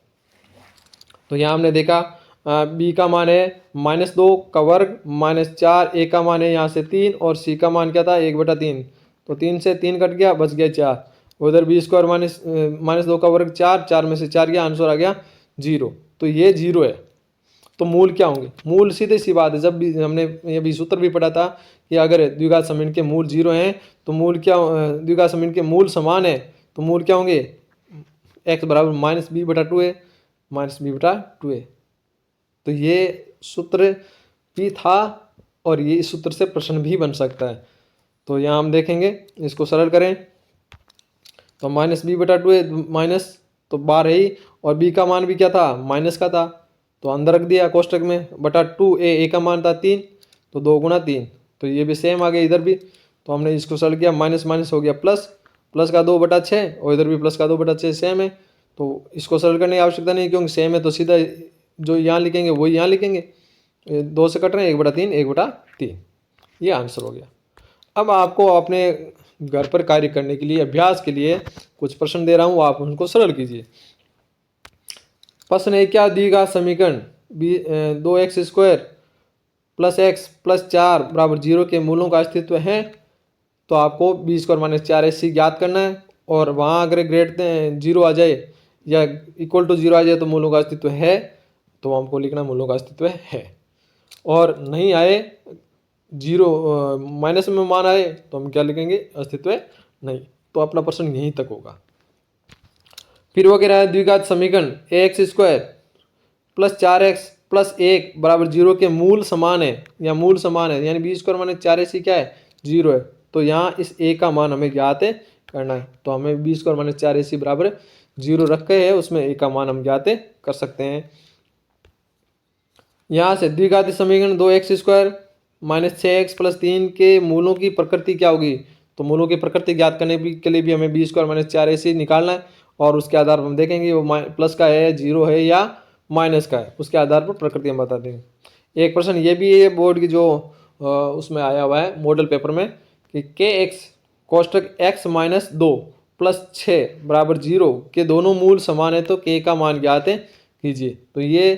तो यहाँ हमने देखा b का मान है -2 का वर्ग -4, a का मान है यहाँ से 3 और c का मान क्या था 1/3, तो 3 से 3 कट गया बच गया 4, उधर b² -2 का वर्ग 4, 4 में से 4 गया, आंसर आ गया 0, तो ये 0 है। तो मूल क्या होंगे, मूल सीधे सी बात है, जब भी हमने ये भी सूत्र भी पढ़ा था कि अगर द्विघात समीकरण के मूल 0 हैं तो मूल क्या, द्विघात समीकरण के मूल समान है तो मूल क्या होंगे, x बराबर -b/2 है, -b/2 है। तो ये सूत्र भी था और ये इस सूत्र से प्रश्न भी बन सकता है। तो यहाँ हम देखेंगे, इसको सरल करें तो -b/2 है, माइनस तो बार है ही, और b का मान भी क्या था माइनस का था, तो अंदर रख दिया कोष्टक में /2, a का मान था 3, तो 2 गुणा 3, तो ये भी सेम आ गया इधर भी। तो हमने इसको सरल किया, माइनस माइनस हो गया प्लस, प्लस का 2/6 और इधर भी प्लस का 2/6 सेम है, तो इसको सरल करने की आवश्यकता नहीं क्योंकि सेम है, तो सीधा जो यहाँ लिखेंगे वही यहाँ लिखेंगे, 2 से कट रहे हैं 1/3 1/3, ये आंसर हो गया। अब आपको अपने घर पर कार्य करने के लिए, अभ्यास के लिए कुछ प्रश्न दे रहा हूँ, आप उनको सरल कीजिए। प्रश्न है, क्या द्विघात समीकरण 2x² + x + 4 बराबर 0 के मूलों का अस्तित्व है। तो आपको b² - 4ac ज्ञात करना है और वहाँ अगर ग्रेटर 0 आ जाए या इक्वल टू 0 आ जाए तो मूलों का अस्तित्व है, तो हमको लिखना मूलों का अस्तित्व है, और नहीं आए 0 माइनस में मान आए तो हम क्या लिखेंगे, अस्तित्व नहीं। तो अपना प्रश्न यहीं तक होगा। फिर वो कह रहा है द्विघात समीकरण ax² + 4x + 1 बराबर 0 के मूल समान है या मूल समान है, यानी b² - 4ac क्या है 0 है, तो यहाँ इस a का मान हमें ज्ञात करना है। तो हमें b² - 4ac बराबर 0 रखे है, उसमें a का मान हम ज्ञात कर सकते हैं। यहाँ से द्विघाती समीकरण 2x² - 6x + 3 के मूलों की प्रकृति क्या होगी, तो मूलों की प्रकृति ज्ञात करने के लिए भी हमें b² - 4ac निकालना है और उसके आधार पर हम देखेंगे वो प्लस का है, 0 है या माइनस का है, उसके आधार पर प्रकृति हम बता देंगे। एक प्रश्न ये भी है बोर्ड की जो उसमें आया हुआ है मॉडल पेपर में कि kx कोष्टक x - 2 + 6 बराबर 0 के दोनों मूल समान है तो k का मान ज्ञात कीजिए। तो ये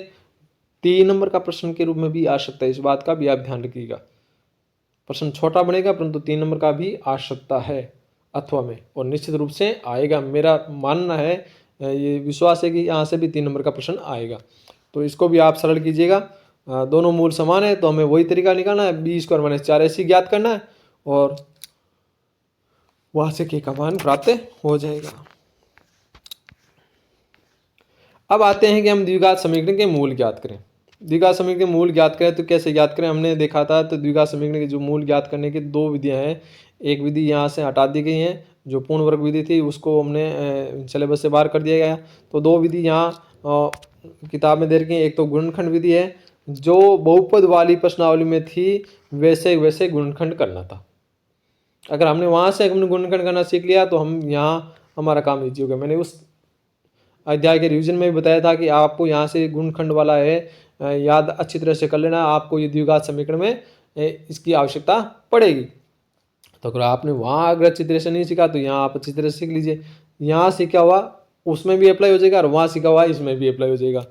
3 नंबर का प्रश्न के रूप में भी आ सकता है, इस बात का भी आप ध्यान रखिएगा। प्रश्न छोटा बनेगा परंतु 3 नंबर का भी आ सकता है अथवा में, और निश्चित रूप से आएगा, मेरा मानना है, ये विश्वास है कि यहाँ से भी 3 नंबर का प्रश्न आएगा। तो इसको भी आप सरल कीजिएगा, दोनों मूल समान है तो हमें वही तरीका निकालना है, b² - 4ac ज्ञात करना है और वहाँ से k का मान प्राप्त हो जाएगा। अब आते हैं कि हम द्विघात समीकरण के मूल ज्ञात करें। द्विघात समीकरण के मूल ज्ञात करें तो कैसे ज्ञात करें, हमने देखा था। तो द्विघात समीकरण के जो मूल ज्ञात करने की 2 विधियां हैं, एक विधि यहाँ से हटा दी गई है, जो पूर्ण वर्ग विधि थी उसको हमने सिलेबस से बाहर कर दिया गया। तो 2 विधि यहाँ किताब में दे रखी है। एक तो गुणनखंड विधि है, जो बहुपद वाली प्रश्नावली में थी वैसे वैसे गुणनखंड करना था। अगर हमने वहाँ से हमने गुणनखंड करना सीख लिया तो हम यहाँ हमारा काम ईजी होगा। मैंने उस अध्याय के रिवीजन में भी बताया था कि आपको यहाँ से गुणनखंड वाला है याद अच्छी तरह से कर लेना, आपको ये द्विघात समीकरण में इसकी आवश्यकता पड़ेगी। तो अगर आपने वहाँ अगर अच्छी तरह से नहीं सीखा तो यहाँ आप अच्छी तरह से सीख लीजिए। यहाँ सीखा हुआ उसमें भी अप्लाई हो जाएगा और वहाँ सीखा हुआ इसमें भी अप्लाई हो जाएगा।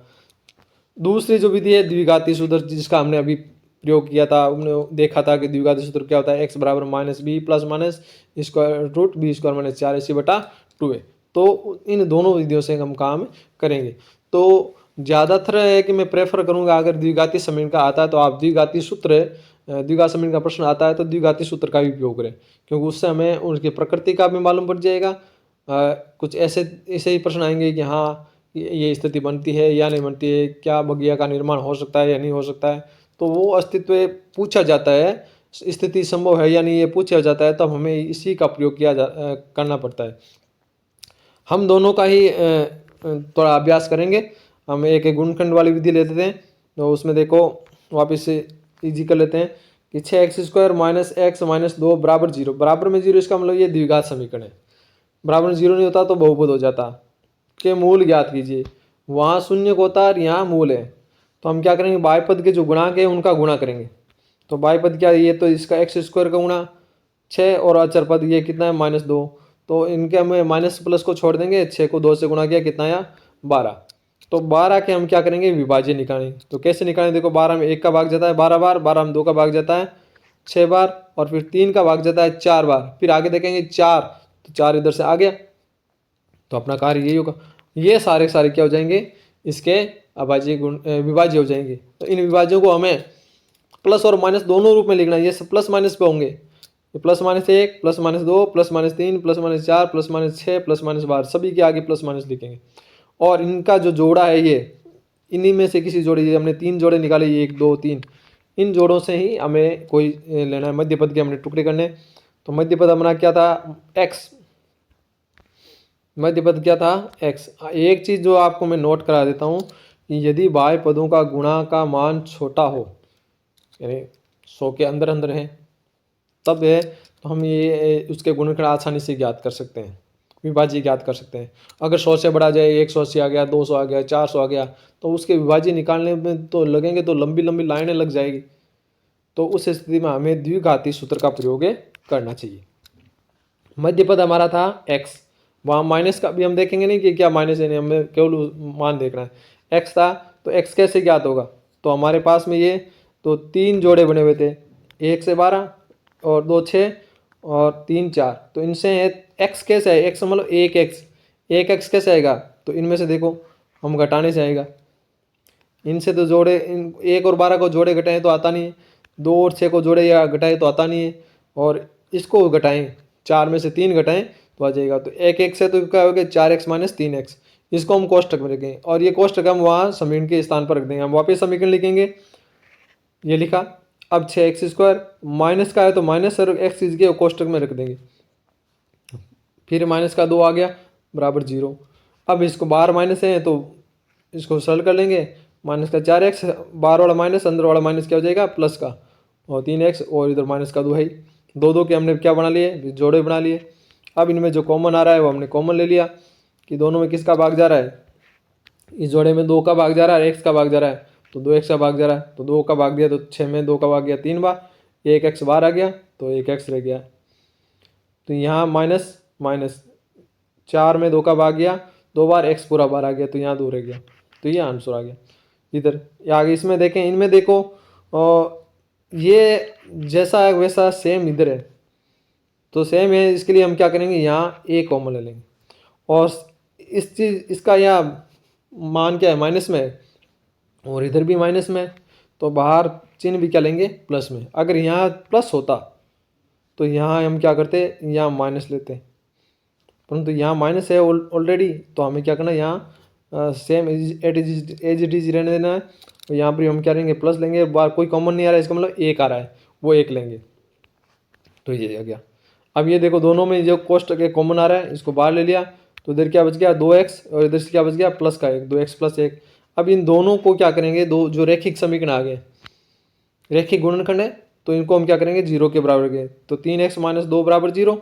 दूसरी जो विधि है द्विघाती सूत्र, जिसका हमने अभी प्रयोग किया था, हमने देखा था कि द्विघाती सूत्र क्या होता है, x बराबर minus B plus minus square root B square minus 4ac/2 है। तो इन दोनों विधियों से हम काम करेंगे। तो ज़्यादातर है कि मैं प्रेफर करूंगा अगर द्विघाती समीकरण का आता है तो आप द्विघाती सूत्र, द्विघात समीकरण का प्रश्न आता है तो द्विघाती सूत्र का भी उपयोग करें, क्योंकि उससे हमें उनकी प्रकृति का भी मालूम पड़ जाएगा। कुछ ऐसे ही प्रश्न आएंगे कि हाँ ये स्थिति बनती है या नहीं बनती है, क्या बगिया का निर्माण हो सकता है या नहीं हो सकता है, तो वो अस्तित्व पूछा जाता है, स्थिति संभव है या नहीं ये पूछा जाता है, तब हमें इसी का प्रयोग करना पड़ता है। हम दोनों का ही थोड़ा अभ्यास करेंगे। हम एक गुणनखंड वाली विधि लेते हैं, तो उसमें देखो वापस से ईजी कर लेते हैं कि 6x² माइनस एक्स माइनस 2 बराबर 0, बराबर में 0 इसका मतलब ये द्विघात समीकरण है। बराबर में 0 नहीं होता तो बहुपद हो जाता। के मूल ज्ञात कीजिए, वहाँ शून्य को होता है और यहाँ मूल है, तो हम क्या करेंगे बाह्य पद के जो गुणांक है उनका गुणा करेंगे। तो बाह्य पद क्या है, ये तो इसका x² का गुणा 6 और अचर पद ये कितना है -2, तो इनके हमें माइनस प्लस को छोड़ देंगे, 6 को 2 से गुणा किया कितना आया 12। तो 12 के हम क्या करेंगे विभाज्य निकालेंगे। तो कैसे निकालें, देखो 12 में 1 का भाग जाता है 12 बार, 12 में 2 का भाग जाता है 6 बार और फिर 3 का भाग जाता है 4 बार, फिर आगे देखेंगे 4, तो 4 इधर से आ गया, तो अपना कार्य यही होगा। ये सारे क्या हो जाएंगे, इसके अभाज्य गुण विभाज्य हो जाएंगे। तो इन विभाज्यों को हमें प्लस और माइनस दोनों रूप में लिखना है। ये सब प्लस माइनस पे होंगे, ये +-1 +-2 +-3 +-4 +-6 +-12 सभी के आगे प्लस माइनस लिखेंगे। और इनका जो जोड़ा है ये इन्हीं में से किसी जोड़े, हमने 3 जोड़े निकाले 1 2 3, इन जोड़ों से ही हमें कोई लेना है। मध्य पद के हमने टुकड़े करने, तो मध्य पद हमारा क्या था x, मध्य पद क्या था x। एक चीज़ जो आपको मैं नोट करा देता हूँ कि यदि बाह्य पदों का गुणा का मान छोटा हो, यानी 100 के अंदर अंदर है, तब है तो हम ये उसके गुणनखंड आसानी से ज्ञात कर सकते हैं, विभाज्य ज्ञात कर सकते हैं। अगर 100 से बढ़ा जाए 180 आ गया 200 आ गया 400 आ गया, तो उसके विभाज्य निकालने में तो लगेंगे, तो लंबी लंबी लाइनें लग जाएगी। तो उस स्थिति में हमें द्विघाती सूत्र का प्रयोग करना चाहिए। मध्य पद हमारा था x, वहाँ माइनस का भी हम देखेंगे नहीं कि क्या माइनस है, नहीं, हमें केवल मान देखना है। x था तो x कैसे ज्ञात होगा, तो हमारे पास में ये तो 3 जोड़े बने हुए थे, 1 से 12 और 2 6 और 3 4, तो इनसे x कैसे है, x मतलब 1x कैसे आएगा, तो इनमें से देखो हम घटाने से आएगा। इनसे तो जोड़े 1 और 12 को जोड़े घटाएं तो आता नहीं है, 2 और 6 को जोड़े या घटाएं तो आता नहीं है, और इसको घटाएं 4 में से 3 घटाएं तो आ जाएगा। तो 1 से तो क्या हो गया 4x - 3x, इसको हम कोष्टक में रखेंगे और ये कोष्टक हम वहाँ समीकरण के स्थान पर रख देंगे। हम वापस समीकरण लिखेंगे, ये लिखा। अब 6x² माइनस का है तो माइनस और x के कोष्टक में रख देंगे, फिर माइनस का 2 आ गया बराबर 0। अब इसको बाहर माइनस है तो इसको सरल कर लेंगे, माइनस का 4x, बाहर वाला माइनस अंदर वाला माइनस क्या हो जाएगा प्लस का, और 3x और इधर माइनस का 2 है। 2 के हमने क्या बना लिए, जोड़े बना लिए। अब इनमें जो कॉमन आ रहा है वो हमने कॉमन ले लिया कि दोनों में किसका भाग जा रहा है, इस जोड़े में 2 का भाग जा रहा है, x का भाग जा रहा है, तो 2x का भाग जा रहा है, तो 2 का भाग दिया तो 6 में 2 का भाग गया 3 बार, 1x बाहर आ गया तो 1x रह गया। तो यहाँ माइनस माइनस 4 में 2 का भाग गया 2 बार, x पूरा बाहर आ गया तो यहाँ 2 रह गया, तो ये आंसर आ गया। इधर आगे इसमें देखें, इनमें देखो ये जैसा है वैसा सेम इधर है, तो सेम है, इसके लिए हम क्या करेंगे यहाँ a कॉमन ले लेंगे, और इस चीज़ इसका यहाँ मान क्या है माइनस में है और इधर भी माइनस में है, तो बाहर चिन्ह भी क्या लेंगे प्लस में। अगर यहाँ प्लस होता तो यहाँ हम क्या करते, यहाँ माइनस लेते, परंतु यहाँ माइनस है ऑलरेडी, तो हमें क्या करना है यहाँ सेम एज इट इज रहने देना है। तो यहाँ पर हम क्या लेंगे प्लस लेंगे, बाहर कोई कॉमन नहीं आ रहा है, इसका मतलब 1 आ रहा है, वो 1 लेंगे, तो ये आ गया। अब ये देखो दोनों में जो कोष्टक के कॉमन आ रहा है इसको बाहर ले लिया, तो इधर क्या बच गया 2x और इधर से क्या बच गया प्लस का 1, 2x + 1। अब इन दोनों को क्या करेंगे, दो जो रैखिक समीकरण आ गए, रैखिक गुणनखंड है, तो इनको हम क्या करेंगे 0 के बराबर के। तो 3x माइनस 2 बराबर 0।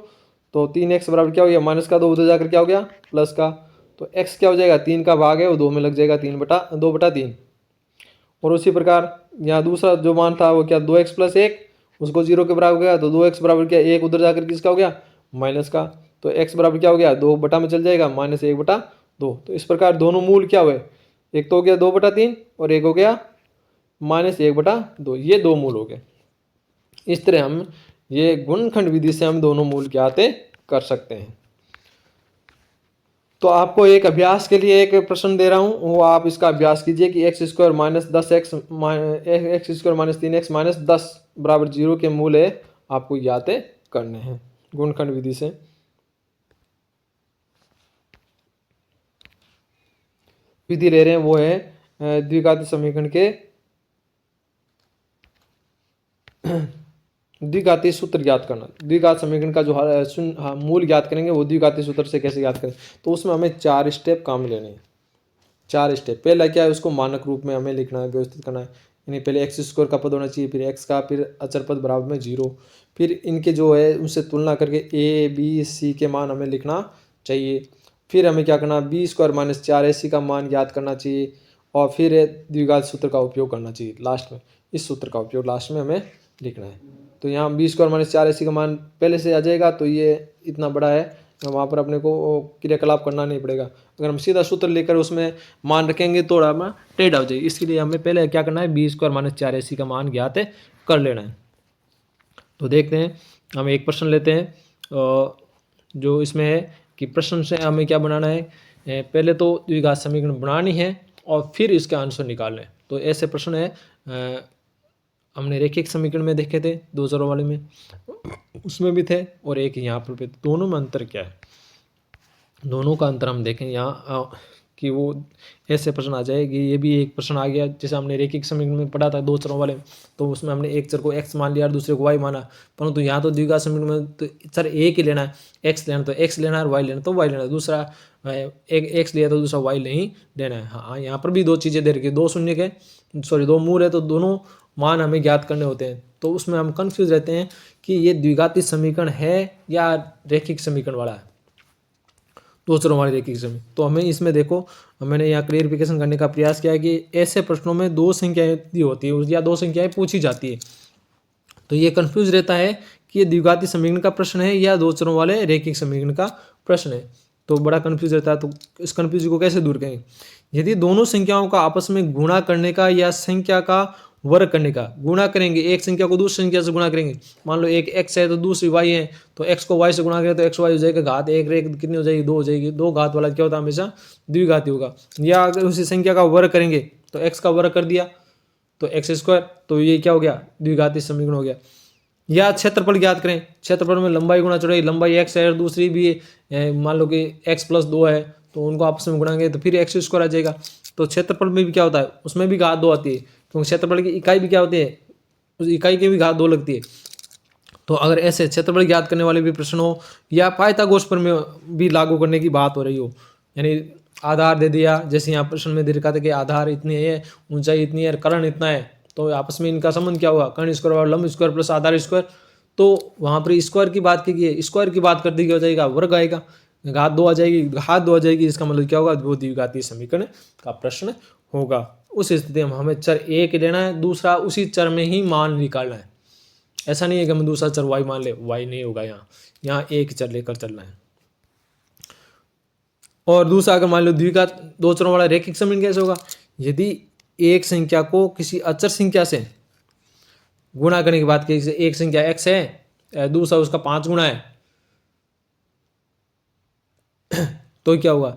तो 3x बराबर क्या हो गया, माइनस का 2 उधर जाकर क्या हो गया प्लस का। तो x क्या हो जाएगा, 3 का भाग है वो 2 में लग जाएगा, 2/3। और उसी प्रकार यहाँ दूसरा जो मान था वो क्या 2x प्लस 1, उसको 0 के बराबर हो गया। तो 2x बराबर क्या 1 उधर जाकर किसका हो गया माइनस का। तो x बराबर क्या हो गया 2 में चल जाएगा -1/2। तो इस प्रकार दोनों मूल क्या हुए, एक तो हो गया 2/3 और एक हो गया -1/2। ये दो मूल हो गए। इस तरह हम ये गुणनखंड विधि से हम दोनों मूल ज्ञात कर सकते हैं। तो आपको एक अभ्यास के लिए एक प्रश्न दे रहा हूं, वो आप इसका अभ्यास कीजिए कि x² minus 10x x² minus 3x minus 10 बराबर 0 के मूल आपको ज्ञात करने हैं गुणनखंड विधि से। विधि ले रहे हैं वो है द्विघाती समीकरण के द्विघाती सूत्र ज्ञात करना। द्विघात समीकरण का जो मूल ज्ञात करेंगे वो द्विघाती सूत्र से कैसे ज्ञात करें। तो उसमें हमें 4 स्टेप काम लेने हैं। 4 स्टेप। पहला क्या है, उसको मानक रूप में हमें लिखना है, व्यवस्थित करना है। यानी पहले x² का पद होना चाहिए, फिर x का, फिर अचर पद बराबर में 0। फिर इनके जो है उनसे तुलना करके a b c के मान हमें लिखना चाहिए। फिर हमें क्या करना, b² माइनस 4ac का मान ज्ञात करना चाहिए। और फिर द्विघात सूत्र का उपयोग करना चाहिए लास्ट में। इस सूत्र का उपयोग लास्ट में हमें लिखना है। तो यहाँ b² माइनस 4ac का मान पहले से आ जाएगा, तो ये इतना बड़ा है, वहाँ पर अपने को क्रियाकलाप करना नहीं पड़ेगा। अगर हम सीधा सूत्र लेकर उसमें मान रखेंगे तो हमें टेढ़ा हो जाएगी। इसके लिए हमें पहले क्या करना है, b² माइनस 4ac का मान ज्ञात कर लेना है। तो देखते हैं, हम एक प्रश्न लेते हैं जो इसमें है कि प्रश्न से हमें क्या बनाना है, पहले तो द्विघात समीकरण बनानी है और फिर इसका आंसर निकालना है। तो ऐसे प्रश्न है, हमने रेखिक समीकरण में देखे थे 2 चरों वाले में, उसमें भी थे, और एक यहाँ पर भी। दोनों में अंतर क्या है, दोनों का अंतर हम देखें यहाँ कि वो ऐसे प्रश्न आ जाएगी। ये भी एक प्रश्न आ गया जैसे हमने रेखिक समीकरण में पढ़ा था 2 चरों वाले, तो उसमें हमने एक चर को x मान लिया और दूसरे को y माना। परंतु यहाँ तो द्विघात समीकरण में तो चर एक ही लेना है, x लेना तो x लेना है और y लेना तो y लेना है। दूसरा एक x लिया तो दूसरा y नहीं लेना है। हाँ, यहाँ पर भी 2 चीज़ें दे रखी है, 2 शून्य के, सॉरी 2 मूल है, तो दोनों मान हमें ज्ञात करने होते हैं। तो उसमें हम कन्फ्यूज रहते हैं कि ये द्विघाती समीकरण है या रेखिक समीकरण वाला है, 2 चरों वाले रेखिक समीकरण। तो हमें इसमें देखो, मैंने यहाँ क्लियरिफिकेशन करने का प्रयास किया कि ऐसे प्रश्नों में 2 संख्याएं दी होती है या 2 संख्याएं पूछी जाती है। तो ये कन्फ्यूज रहता है कि ये द्विघाती समीकरण का प्रश्न है या 2 चरों वाले रेखिक समीकरण का प्रश्न है। तो बड़ा कन्फ्यूज रहता है। तो इस कन्फ्यूजन को कैसे दूर करेंगे, यदि दोनों संख्याओं का आपस में गुणा करने का या संख्या का वर्ग करने का, गुणा करेंगे, एक संख्या को दूसरी संख्या से गुणा करेंगे। मान लो एक x है तो दूसरी y है, तो x को y से गुणा करें तो x y हो जाएगा घात, एक रेख कितनी हो जाएगी 2 हो जाएगी। 2 घात वाला क्या होता है, हमेशा द्विघाती होगा। या अगर उसी संख्या का वर्ग करेंगे तो x का वर्ग कर दिया तो x², तो ये क्या हो गया द्विघाती समीकरण हो गया। या क्षेत्रफल ज्ञात करें, क्षेत्रफल में लंबाई गुणा चौड़ाई, लंबाई x है और दूसरी भी मान लो कि x + 2 है, तो उनको आपस में गुणाएंगे तो फिर x² आ जाएगा। तो क्षेत्रफल में भी क्या होता है, उसमें भी घात 2 आती है, क्योंकि क्षेत्रफल की इकाई भी क्या होती है, उस इकाई की भी घात 2 लगती है। तो अगर ऐसे क्षेत्रफल ज्ञात करने वाले भी प्रश्न हो या पाइथागोरस पर में भी लागू करने की बात हो रही हो, यानी आधार दे दिया, जैसे यहाँ प्रश्न में दे रखा था कि आधार इतनी है, ऊंचाई इतनी है, कर्ण इतना है, तो आपस में इनका संबंध क्या हुआ, कर्ण² और लंब² प्लस आधार²। तो वहाँ पर स्क्वायर की बात की गई, स्क्वायर की बात कर दी, क्या हो जाएगा वर्ग आएगा, घात 2 आ जाएगी, घात 2 आ जाएगी, इसका मतलब क्या होगा, वो द्विघाती समीकरण का प्रश्न होगा। उस स्थिति में हमें चर एक लेना है, दूसरा उसी चर में ही मान निकालना है। ऐसा नहीं है कि हम दूसरा चर y मान ले, y नहीं होगा, यहाँ एक चर लेकर चलना है। और दूसरा अगर मान लो द्विघात 2 चरों वाला रेखिक समीकरण कैसे होगा, यदि एक संख्या को किसी अचर संख्या से गुणा करने की बात की, एक संख्या x है, दूसरा उसका 5 गुना है, तो क्या हुआ,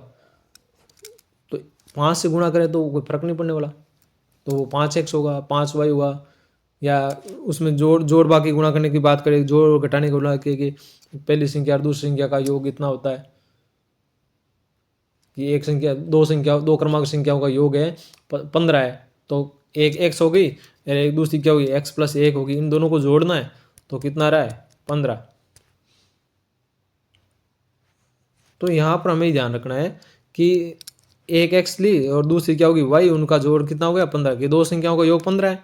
तो 5 से गुणा करें तो कोई फर्क नहीं पड़ने वाला, तो वो 5x होगा, 5y होगा। या उसमें जोड़ बाकी गुणा करने की बात करें, जोड़ और घटाने की गुणा कि पहली संख्या और दूसरी संख्या का योग इतना होता है, कि एक संख्या दो क्रमांक संख्याओं का योग है 15 है, तो एक x हो गई और एक दूसरी क्या होगी x + 1 होगी, इन दोनों को जोड़ना है तो कितना रहा है 15। तो यहाँ पर हमें ध्यान रखना है कि एक x ली और दूसरी क्या होगी y, उनका जोड़ कितना हो गया 15, कि 2 संख्याओं का योग 15 है।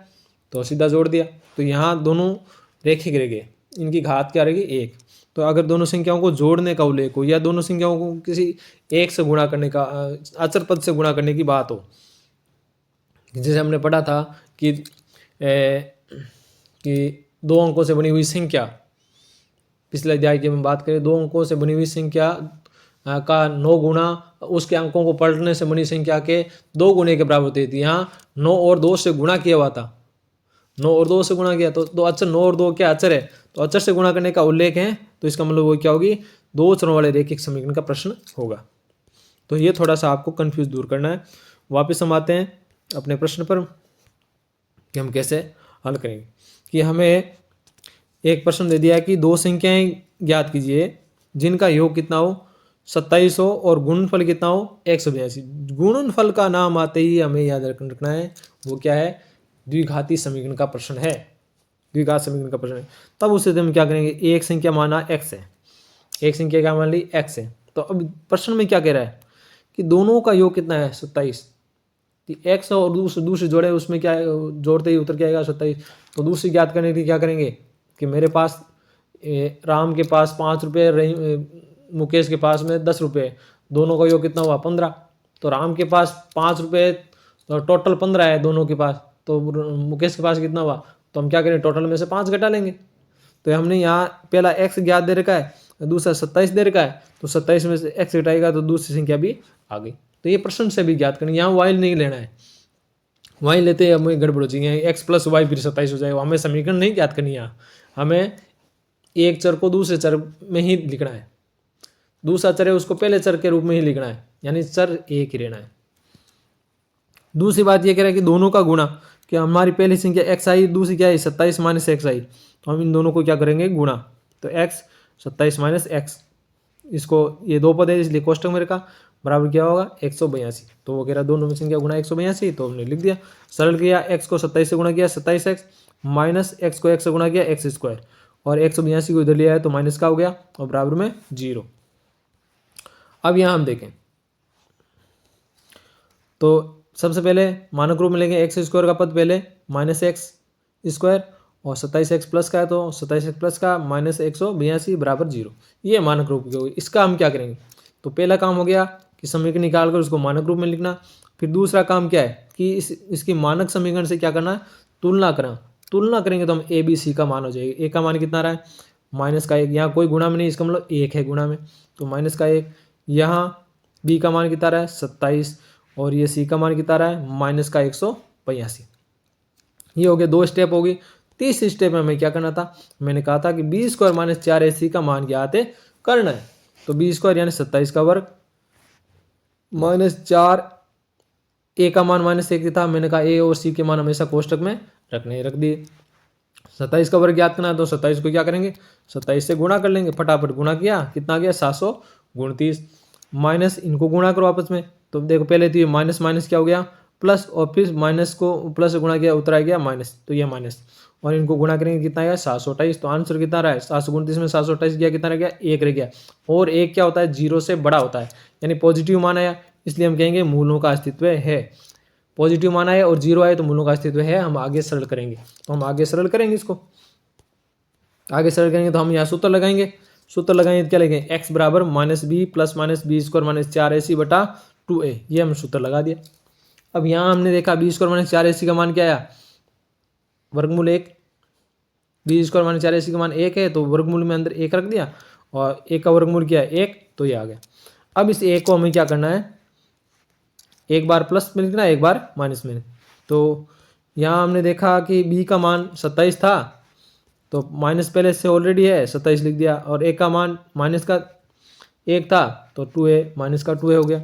तो सीधा जोड़ दिया, तो यहाँ दोनों रेखिक रह गए, इनकी घात क्या रहेगी 1। तो अगर दोनों संख्याओं को जोड़ने का उल्लेख हो या दोनों संख्याओं को किसी एक से गुणा करने का, अचर पद से गुणा करने की बात हो, जैसे हमने पढ़ा था कि 2 अंकों से बनी हुई संख्या, पिछले अध्याय की हम बात करें, 2 अंकों से बनी हुई संख्या का 9 गुना उसके अंकों को पलटने से बनी संख्या के 2 गुने के बराबर होती थी। यहाँ 9 और 2 से गुणा किया हुआ था, 9 और 2 से गुणा किया, तो दो अचर, 9 और 2 क्या अचर है, तो अचर से गुणा करने का उल्लेख है, तो इसका मतलब वो क्या होगी, 2 चरों वाले रेखिक समीकरण का प्रश्न होगा। तो ये थोड़ा सा आपको कंफ्यूज दूर करना है। वापस हम आते हैं अपने प्रश्न पर कि हम कैसे हल करेंगे। कि हमें एक प्रश्न दे दिया है कि 2 संख्याएं ज्ञात कीजिए जिनका योग कितना हो 27 हो और गुणनफल कितना हो 182। गुणनफल का नाम आते ही हमें याद रखना है, वो क्या है, द्विघाती समीकरण का प्रश्न है, द्विघात समीकरण का प्रश्न है। तब उससे हम क्या करेंगे, एक संख्या माना x है, एक संख्या क्या मान ली x है, तो अब प्रश्न में क्या कह रहा है कि दोनों का योग कितना है 27, x और दूसरे जोड़े, उसमें क्या है, जोड़ते ही उत्तर क्या आएगा 27। तो दूसरी ज्ञात करने के लिए क्या करेंगे कि मेरे पास राम के पास 5 रुपये, मुकेश के पास में 10 रुपये, दोनों का योग कितना हुआ 15। तो राम के पास 5 रुपये, तो टोटल 15 है दोनों के पास, तो मुकेश के पास कितना हुआ, तो हम क्या करें, टोटल में से 5 घटा लेंगे। तो हमने यहाँ पहला x ज्ञात दे रखा है, दूसरा 27 दे रखा है, तो 27 में से x घटाएगा तो दूसरी संख्या भी आ गई। तो ये प्रश्न से भी ज्ञात करनी, यहाँ वाइल नहीं लेना है, वाइल लेते हैं हमें गड़बड़ हो जाएगी, x प्लस वाई फिर 27 हो जाएगा। हमें समीकरण नहीं ज्ञात करनी, यहाँ हमें एक चर को दूसरे चर में ही लिखना है, दूसरा चर है उसको पहले चर के रूप में ही लिखना है, यानी चर एक ही रहना है। दूसरी बात ये कह रहा है कि दोनों का गुणा, कि हमारी पहली संख्या x आई, दूसरी क्या है 27 माइनस x आई, तो हम इन दोनों को क्या करेंगे गुणा, तो x 27 माइनस x, इसको ये 2 पद है इसलिए कोष्टक में रखा, बराबर क्या होगा 182। तो वो कह रहा है दोनों में संख्या गुणा 182, तो हमने लिख दिया, सरल किया, x को 27 से गुणा किया 27x, माइनस x को x से गुणा किया x स्क्वायर, और 182 को इधर लिया है तो माइनस का हो गया और बराबर में 0। अब यहाँ हम देखें तो सबसे पहले मानक रूप में लेंगे एक्स स्क्वायर का पद पहले माइनस एक्स स्क्वायर, और 27x प्लस का है तो 27x प्लस का माइनस 182 बराबर 0, ये मानक रूप की होगी। इसका हम क्या करेंगे, तो पहला काम हो गया कि समीकरण निकाल कर उसको मानक रूप में लिखना। फिर दूसरा काम क्या है कि इसकी मानक समीकरण से क्या करना है, तुलना करना। तुलना करेंगे तो हम ए बी सी का मान हो जाएगा। ए का मान कितना रहा है माइनस का 1, यहाँ कोई गुणा में नहीं, इसका मतलब 1 है गुणा में, तो माइनस का 1। यहाँ बी का मान कितना रहा है 27, और ये सी का मान कितना रहा है माइनस का 182। ये हो गया 2 स्टेप हो गई। तीसरे स्टेप में हमें क्या करना था, मैंने कहा था कि बी स्क्वायर माइनस 4ac का मान ज्ञात करना है। तो बी स्क्वायर यानी 27 का वर्ग माइनस 4, ए का मान माइनस 1 था, मैंने कहा ए और सी के मान हमेशा कोष्टक में रखने, रख दिए। 27 का वर्ग ज्ञात करना है तो 27 को क्या करेंगे 27 से गुणा कर लेंगे, फटाफट गुणा किया, कितना गया 729, माइनस इनको गुणा करो आपस में। तो देखो पहले तो ये माइनस माइनस क्या हो गया प्लस, और फिर माइनस को प्लस से गुणा किया उतर आ गया माइनस, तो ये माइनस, और इनको गुणा करेंगे कितना आएगा 728। तो आंसर कितना रहा है 729 में 728 गया कितना रह गया 1 रह गया। और 1 क्या होता है 0 से बड़ा होता है, यानी पॉजिटिव मान आया, इसलिए हम कहेंगे मूलों का अस्तित्व है। पॉजिटिव मान आए और 0 आए तो मूलों का अस्तित्व है। हम आगे सरल करेंगे, तो हम आगे सरल करेंगे, इसको आगे सरल करेंगे तो हम यहाँ सूत्र लगाएंगे। सूत्र लगाएंगे तो क्या लिखेंगे x बराबर minus B plus minus B square minus 4ac बटा 2a, ये हमने सूत्र लगा दिया। अब यहाँ हमने देखा बी स्क्वायर माइनस 4ac का मान क्या आया वर्गमूल 1, बी स्क्वायर माइनस 4ac का मान 1 है, तो वर्गमूल में अंदर 1 रख दिया, और 1 का वर्गमूल क्या है 1, तो ये आ गया। अब इस 1 को हमें क्या करना है, एक बार प्लस में लिखना है एक बार माइनस में। तो यहाँ हमने देखा कि b का मान 27 था, तो माइनस पहले से ऑलरेडी है 27 लिख दिया, और a का मान माइनस का 1 था तो 2a माइनस का 2a हो गया।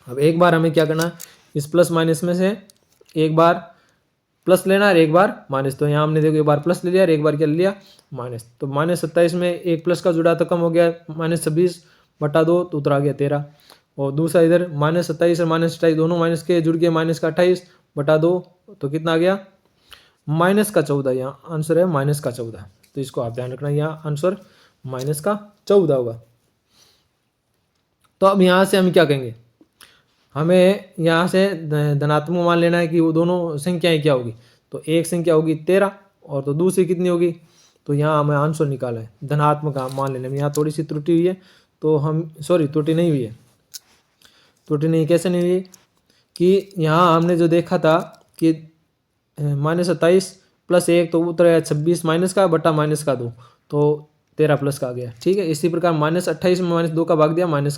अब एक बार हमें क्या करना है, इस प्लस माइनस में से एक बार प्लस लेना है एक बार माइनस, तो यहाँ हमने देखो एक बार प्लस ले लिया और एक बार क्या ले लिया माइनस। तो माइनस 27 में एक प्लस का जुड़ा तो कम हो गया, माइनस 26 बटा 2 तो उतर आ गया 13, और दूसरा इधर माइनस 27 और माइनस 28 दोनों माइनस के जुड़ गए, माइनस का 28 बटा 2 तो कितना आ गया माइनस का 14, यहाँ आंसर है माइनस का 14। तो इसको आप ध्यान रखना, यहाँ आंसर माइनस का 14 होगा। तो अब यहाँ से हम क्या कहेंगे, हमें यहाँ से धनात्मक मान लेना है कि वो दोनों संख्याएं क्या होगी, तो एक संख्या होगी 13 और तो दूसरी कितनी होगी, तो यहाँ हमें आंसर निकाला है धनात्मक मान लेने में। यहाँ थोड़ी सी त्रुटि हुई है, तो हम त्रुटि नहीं हुई है, त्रुटि नहीं, कैसे नहीं हुई कि यहाँ हमने जो देखा था कि -27 + 1 तो उत्तर आया 26 माइनस का बटा माइनस का 2, तो 13 प्लस का आ गया। ठीक है, इसी प्रकार -28 में -2 का भाग दिया प्लस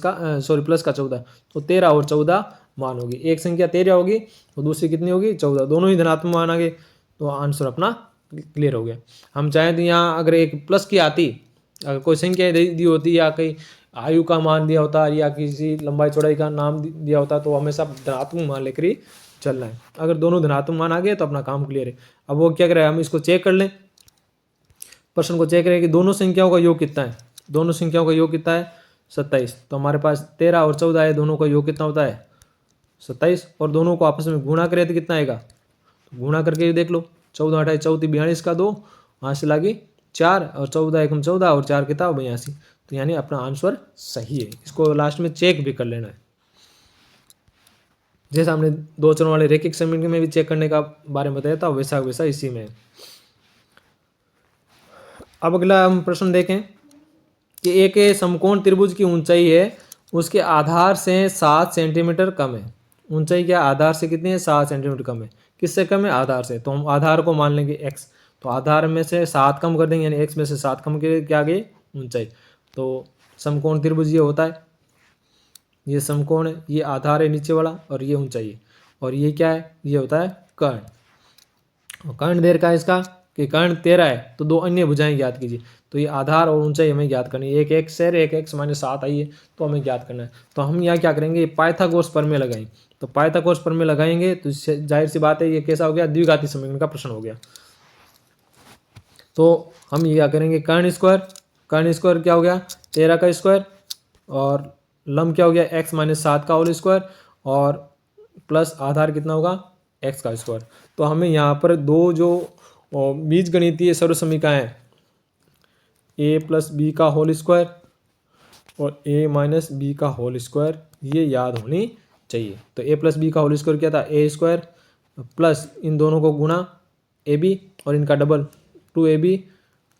का 14, तो 13 और 14 मान होगी। एक संख्या 13 होगी और दूसरी कितनी होगी 14, दोनों ही धनात्मक मान आ गए, तो आंसर अपना क्लियर हो गया। हम चाहें तो यहाँ अगर एक प्लस की आती, अगर कोई संख्या दी होती या कहीं आयु का मान दिया होता या किसी लंबाई चौड़ाई का नाम दिया होता, तो हमेशा धनात्मक मान लेकर ही चलना है। अगर दोनों धनात्मक मान आ गए तो अपना काम क्लियर है। अब वो क्या करें, हम इसको चेक कर लें, प्रश्न को चेक करें कि दोनों संख्याओं का योग कितना है। दोनों संख्याओं का योग कितना है 27, तो हमारे पास 13 और 14 है, दोनों का योग कितना होता है 27, और दोनों को आपस में गुणा करें तो कितना आएगा, तो गुणा करके देख लो, 14 28 34 42 का 2, हासिल आ गई 4 और 14 एकम 14 और 4 किताब 82, तो यानी अपना आंसर सही है। इसको लास्ट में चेक भी कर लेना है, जैसे हमने 2 चरण वाले रैखिक समीकरण में भी चेक करने का बारे में बताया था, वैसा वैसा इसी में है। अब अगला हम प्रश्न देखें कि एक समकोण त्रिभुज की ऊंचाई है, उसके आधार से 7 सेंटीमीटर कम है। ऊंचाई क्या आधार से कितनी है 7 सेंटीमीटर कम है। किससे कम है, आधार से, तो हम आधार को मान लेंगे x, तो आधार में से 7 कम कर देंगे, यानी x में से 7 कम के क्या आ गई ऊंचाई। तो समकोण त्रिभुज ये होता है, ये समकोण है, ये आधार है नीचे वाला और ये ऊंचाई है, और ये क्या है, ये होता है कर्ण। कर्ण देर का इसका कि कर्ण 13 है, तो दो अन्य भुजाएं ज्ञात कीजिए। तो ये आधार और ऊंचाई हमें ज्ञात करनी है, एक x है, एक x - 7 आई है, तो हमें ज्ञात करना है। तो हम यहाँ क्या करेंगे, पाइथागोरस प्रमेय लगाएंगे। तो पाइथागोरस प्रमेय लगाएंगे तो जाहिर सी बात है ये कैसा हो गया, द्विघाती समीकरण का प्रश्न हो गया। तो हम ये क्या करेंगे, कर्ण स्क्वायर क्या हो गया 13 का स्क्वायर, और लंब क्या हो गया x - 7 का होल स्क्वायर, और प्लस आधार कितना होगा x का स्क्वायर। तो हमें यहाँ पर दो जो बीज गणितीय सर्व समीकरण है, a + b का होल स्क्वायर और a - b का होल स्क्वायर, ये याद होनी चाहिए। तो a + b का होल स्क्वायर क्या था a² प्लस इन दोनों को गुणा ab और इनका डबल 2ab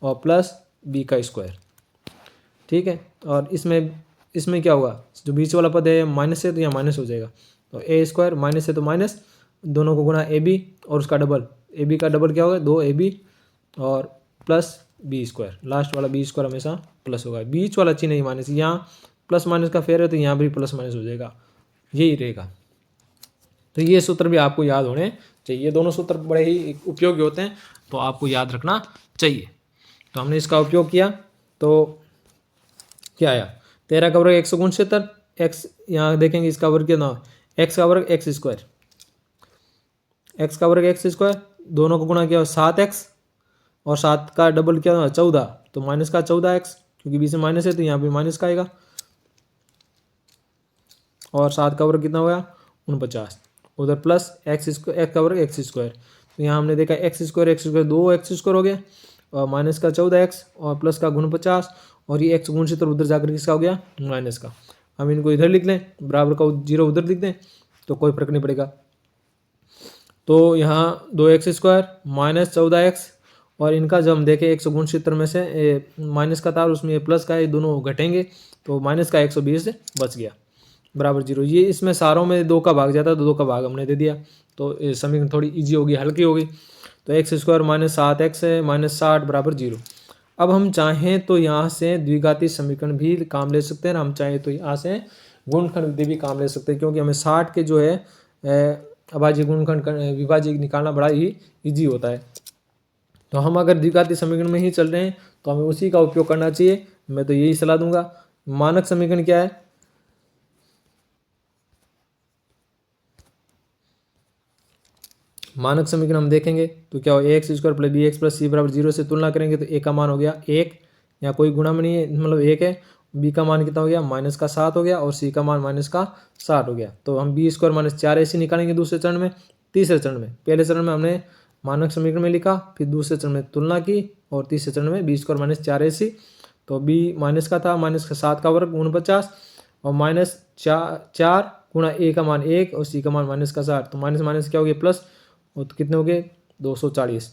और प्लस b का स्क्वायर। ठीक है, और इसमें क्या होगा, जो बीच वाला पद है माइनस है तो यहाँ माइनस हो जाएगा, तो a² माइनस है तो माइनस, दोनों को गुणा ab और उसका डबल, ab का डबल क्या होगा 2ab और प्लस b², लास्ट वाला b² हमेशा प्लस होगा, बीच वाला चिन्ह ही माइनस, यहाँ प्लस माइनस का फेयर है तो यहाँ भी प्लस माइनस हो जाएगा, यही रहेगा। तो ये सूत्र भी आपको याद होने चाहिए, ये दोनों सूत्र बड़े ही उपयोगी होते हैं, तो आपको याद रखना चाहिए। तो हमने इसका उपयोग किया, तो क्या आया 13 का वर्ग 169, x यहाँ देखेंगे इसका वर्ग कितना, x का वर्ग x², x का वर्ग x², दोनों को गुणा किया 7x और 7 का डबल क्या 14, तो माइनस का 14x, क्योंकि बीच में माइनस है तो यहाँ भी माइनस का आएगा, और 7 का वर्ग कितना होगा 49, उधर प्लस x का वर्ग x², तो यहाँ हमने देखा x² 2x² हो गया, और माइनस का 14x और प्लस का गुण 50, और ये x गुण से तो उधर जाकर किसका हो गया माइनस का। हम इनको इधर लिख लें, बराबर का 0 उधर लिख दें तो कोई फर्क नहीं पड़ेगा। तो यहाँ 2x² - 14x, और इनका जब हम देखें 169 में से माइनस का था और उसमें प्लस का है, दोनों घटेंगे तो माइनस का 120 बच गया बराबर 0। ये इसमें सारों में 2 का भाग जाता है, तो 2 का भाग हमने दे दिया, तो समीकरण थोड़ी इजी होगी, हल्की होगी। तो x² - 7x है -60 बराबर 0। अब हम चाहें तो यहाँ से द्विघाती समीकरण भी काम ले सकते हैं, हम चाहें तो यहाँ से गुणनखंड विधि भी काम ले सकते हैं, क्योंकि हमें 60 के जो है अभाज्य गुणनखंड विभाज्य निकालना बड़ा ही ईजी होता है। तो हम अगर द्विघाती समीकरण में ही चल रहे हैं तो हमें उसी का उपयोग करना चाहिए, मैं तो यही सलाह दूंगा। मानक समीकरण क्या है, मानक समीकरण हम देखेंगे तो क्या हो ax² + bx + c बराबर 0 से तुलना करेंगे तो a का मान हो गया 1, यहाँ कोई गुणा में नहीं है, मतलब 1 है, b का मान कितना हो गया -7 हो गया, और c का मान -60 हो गया। तो हम b² - 4ac निकालेंगे दूसरे चरण में। तीसरे चरण में, पहले चरण में हमने मानक समीकरण में लिखा, फिर दूसरे चरण में तुलना की, और तीसरे चरण में b² - 4ac, तो b माइनस का था -7 का वर्ग 49, और -4 गुणा a का मान 1 और c का मान -60, तो माइनस माइनस क्या हो गया प्लस, और तो कितने हो गए 240,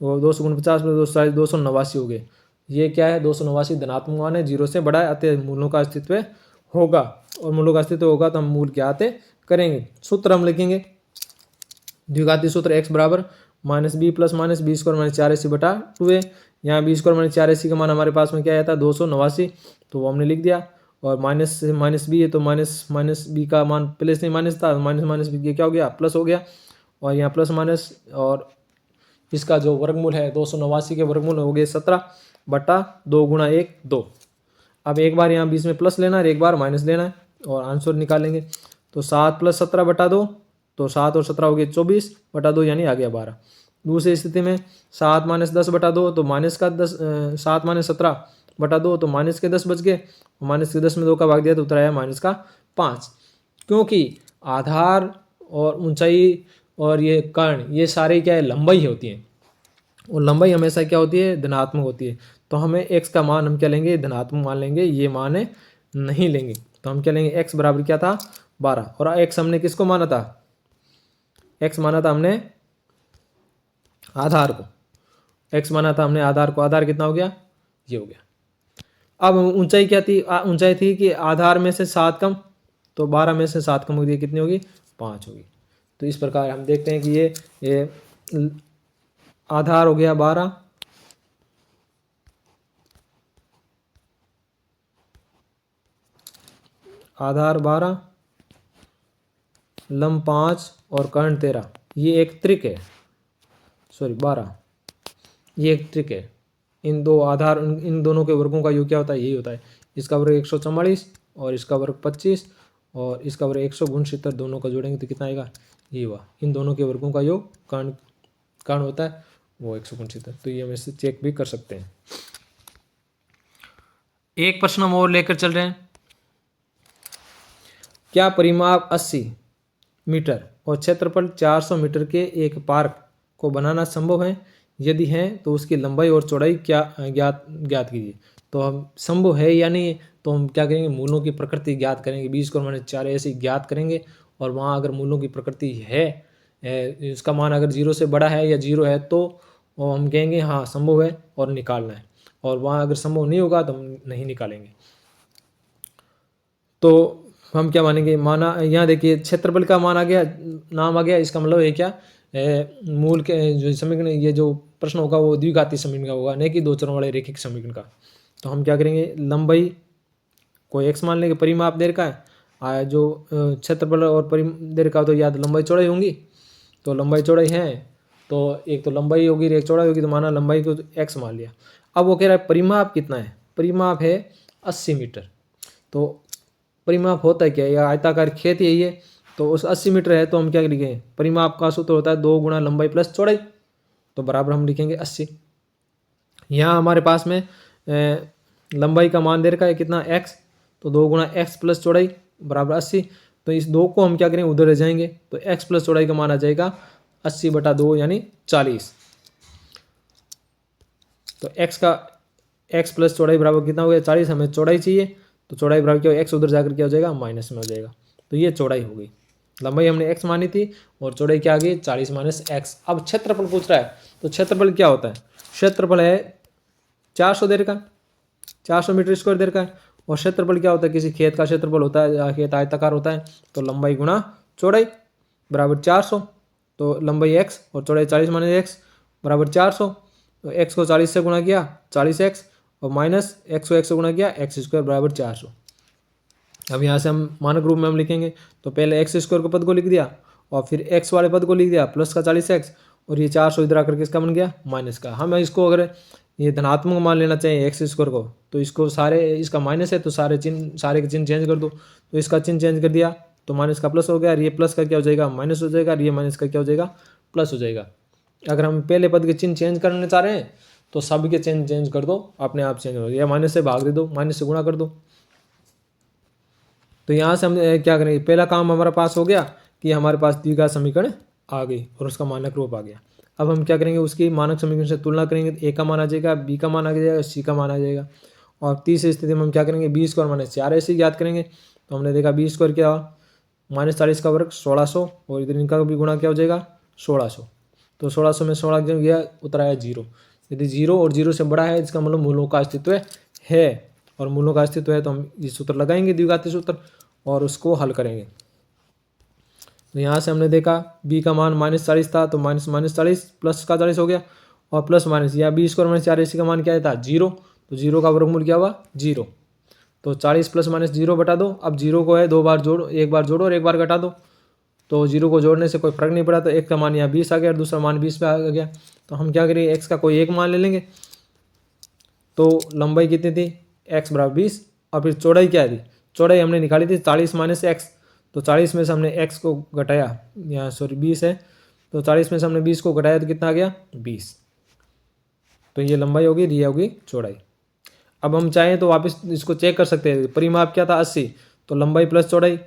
तो 249 प्लस 240 289 हो गए। ये क्या है, 289 धनात्मक मान है, 0 से बड़ा है, अतः मूलों का अस्तित्व होगा। और मूलों का अस्तित्व होगा तो हम मूल ज्ञात करेंगे। सूत्र हम लिखेंगे, द्विघाती सूत्र x बराबर minus B plus minus B square minus 4ac बटा 2a। यहाँ बी स्क्वायर माइनस 4ac का मान हमारे पास में क्या आया था, 289, तो वो हमने लिख दिया। और माइनस माइनस बी है तो माइनस माइनस बी का मान प्लस नहीं माइनस था, माइनस माइनस बी क्या हो गया, प्लस हो गया। और यहाँ प्लस माइनस, और इसका जो वर्गमूल है 289 के वर्गमूल हो गए 17 बटा 2 गुणा 1 2। अब एक बार यहाँ बीच में प्लस लेना है, एक बार माइनस लेना है, और आंसर निकालेंगे। तो 7 प्लस 17 बटा 2, तो 7 और 17 हो गए 24 बटा 2, यानी आ गया 12। दूसरी स्थिति में 7 माइनस 10 बटा 2, तो माइनस का 10, 7 माइनस 17 बटा 2, तो माइनस के 10 बच गए। माइनस के 10 में 2 का भाग दिया तो उत्तर आया माइनस का 5। क्योंकि आधार और ऊंचाई और ये कर्ण, ये सारे क्या है, लंबाई होती हैं, और लंबाई हमेशा क्या होती है, धनात्मक होती है। तो हमें x का मान हम क्या लेंगे, धनात्मक मान लेंगे, ये मान नहीं लेंगे। तो हम क्या लेंगे, x बराबर क्या था 12, और x हमने किसको माना था, x माना था हमने आधार को, x माना था हमने आधार को। आधार कितना हो गया, ये हो गया। अब ऊंचाई क्या थी, ऊंचाई थी कि आधार में से 7 कम, तो 12 में से 7 कम हो गई, कितनी होगी, 5 होगी। तो इस प्रकार हम देखते हैं कि ये आधार हो गया 12, आधार 12, लंब 5 और कर्ण 13। ये एक त्रिक है, सॉरी 12, ये एक ट्रिक है। इन दो आधार, इन दोनों के वर्गों का योग क्या होता है, यही होता है। इसका वर्ग 144 और इसका वर्ग 25 और इसका वर्ग 169, दोनों का जोड़ेंगे तो कितना आएगा, ये हुआ। इन दोनों के वर्गों का योग कर्ण होता है वो 169। तो ये हम इससे चेक भी कर सकते हैं। एक प्रश्न हम और लेकर चल रहे हैं। क्या परिमाप 80 मीटर और क्षेत्रफल 400 मीटर के एक पार्क को बनाना संभव है? यदि है तो उसकी लंबाई और चौड़ाई क्या ज्ञात कीजिए। तो हम संभव है या नहीं, तो हम क्या करेंगे, मूलों की प्रकृति ज्ञात करेंगे, 20 को माइनस 4 ऐसे ज्ञात करेंगे। और वहाँ अगर मूलों की प्रकृति है, इसका मान अगर 0 से बड़ा है या 0 है, तो हम कहेंगे हाँ संभव है और निकालना है। और वहाँ अगर संभव नहीं होगा तो हम नहीं निकालेंगे। तो हम क्या मानेंगे, माना यहाँ देखिए क्षेत्रफल का मान आ गया, नाम आ गया, इसका मतलब है क्या, मूल के जो समीकरण, ये जो प्रश्न होगा वो द्विघाती समीकरण का होगा, नहीं कि दो चरों वाले रैखिक समीकरण का। तो हम क्या करेंगे, लंबाई को x मान लेंगे, परिमाप दे रखा है, जो क्षेत्रफल और दे रखा हो तो याद लंबाई चौड़ाई होंगी। तो लंबाई चौड़ाई है, तो एक तो लंबाई होगी एक चौड़ाई होगी, तो माना लंबाई को x मान लिया। अब वो कह रहा है परिमाप कितना है, परिमाप है 80 मीटर। तो परिमाप होता है क्या, या आयताकार खेत यही है, तो उस 80 मीटर है तो हम क्या लिखेंगे, परिमाप का सूत्र होता है 2 गुणा लंबाई प्लस चौड़ाई, तो बराबर हम लिखेंगे 80। यहाँ हमारे पास में लंबाई का मान दे रखा है कितना x, तो 2 गुणा x प्लस चौड़ाई बराबर 80। तो इस 2 को हम क्या करेंगे, उधर रह जाएंगे, तो x प्लस चौड़ाई का मान आ जाएगा 80 बटा 2 यानी 40। तो x प्लस चौड़ाई बराबर कितना हो गया 40, हमें चौड़ाई चाहिए, तो चौड़ाई बराबर क्या, x उधर जाकर क्या हो जाएगा, माइनस में हो जाएगा। तो ये चौड़ाई हो गई, लंबाई हमने x मानी थी और चौड़ाई क्या आ गई 40 माइनस x। अब क्षेत्रफल पूछ रहा है, तो क्षेत्रफल क्या होता है, क्षेत्रफल है 400 दे रखा, 400 मीटर स्क्वायर दे रखा है। और क्षेत्रफल क्या होता है, किसी खेत का क्षेत्रफल होता है, खेत आयताकार होता है, तो लंबाई गुणा चौड़ाई बराबर 400। तो लंबाई x और चौड़ाई 40 माइनस x बराबर 400। तो x को 40 से गुणा किया 40x, और माइनस x को x से गुणा किया x स्क्वायर बराबर 400। अब यहाँ से हम मानक रूप में हम लिखेंगे, तो पहले एक्स स्क्वायर के पद को लिख दिया और फिर एक्स वाले पद को लिख दिया प्लस का 40x, और ये 400 इधर आकर किसका बन गया, माइनस का। हम इसको अगर ये धनात्मक मान लेना चाहिए एक्स स्क्वायर को, तो इसको सारे, इसका माइनस है तो सारे के चिन्ह चेंज कर दो। तो इसका चिन्ह चेंज कर दिया तो माइनस का प्लस हो गया, और ये प्लस का क्या हो जाएगा, माइनस हो जाएगा, और ये माइनस का क्या हो जाएगा, प्लस हो जाएगा। अगर हम पहले पद के चिन्ह चेंज करना चाह रहे हैं तो सभी के चिन्ह चेंज कर दो, अपने आप चेंज हो, या माइनस से भाग दे दो, माइनस से गुणा कर दो। तो यहाँ से हम क्या करेंगे, पहला काम हमारा पास हो गया कि हमारे पास द्विघात समीकरण आ गई और उसका मानक रूप आ गया। अब हम क्या करेंगे, उसकी मानक समीकरण से तुलना करेंगे, ए का मान आ जाएगा, बी का मान आ जाएगा, सी का मान आ जाएगा। और तीसरी स्थिति में हम क्या करेंगे, बी स्क्वायर माइनस 4 ऐसे ज्ञात करेंगे। तो हमने देखा बी स्क्वायर क्या, माइनस 40 का वर्ग 1600, और इधर इनका भी गुणा क्या हो जाएगा 1600। तो 1600 में 16 जो गया उतर आया 0। यदि 0 और 0 से बड़ा है इसका मतलब मूलों का अस्तित्व है, और मूलों का अस्तित्व है तो हम ये सूत्र लगाएंगे द्विघाती सूत्र और उसको हल करेंगे। तो यहाँ से हमने देखा b का मान -40 था, तो -40 प्लस का 40 हो गया, और प्लस माइनस या b स्क्वायर माइनस 4ac का मान क्या था 0, तो 0 का वर्गमूल क्या हुआ 0। तो 40 प्लस माइनस 0 बटा दो। अब 0 को है 2 बार जोड़ो, एक बार जोड़ो और एक बार घटा दो, तो 0 को जोड़ने से कोई फर्क नहीं पड़ा, तो एक का मान यहाँ 20 आ गया और दूसरा मान 20 पे आ गया। तो हम क्या करेंगे x का कोई एक मान ले लेंगे। तो लंबाई कितनी थी x बराबर 20, और फिर चौड़ाई क्या थी, चौड़ाई हमने निकाली थी 40 माइनस एक्स। तो 40 में से हमने x को घटाया, यहाँ सॉरी 20 है, तो 40 में से हमने 20 को घटाया तो कितना आ गया 20। तो ये लंबाई होगी, ये होगी चौड़ाई। अब हम चाहें तो वापस इसको चेक कर सकते हैं। परिमाप क्या था 80, तो लंबाई प्लस चौड़ाई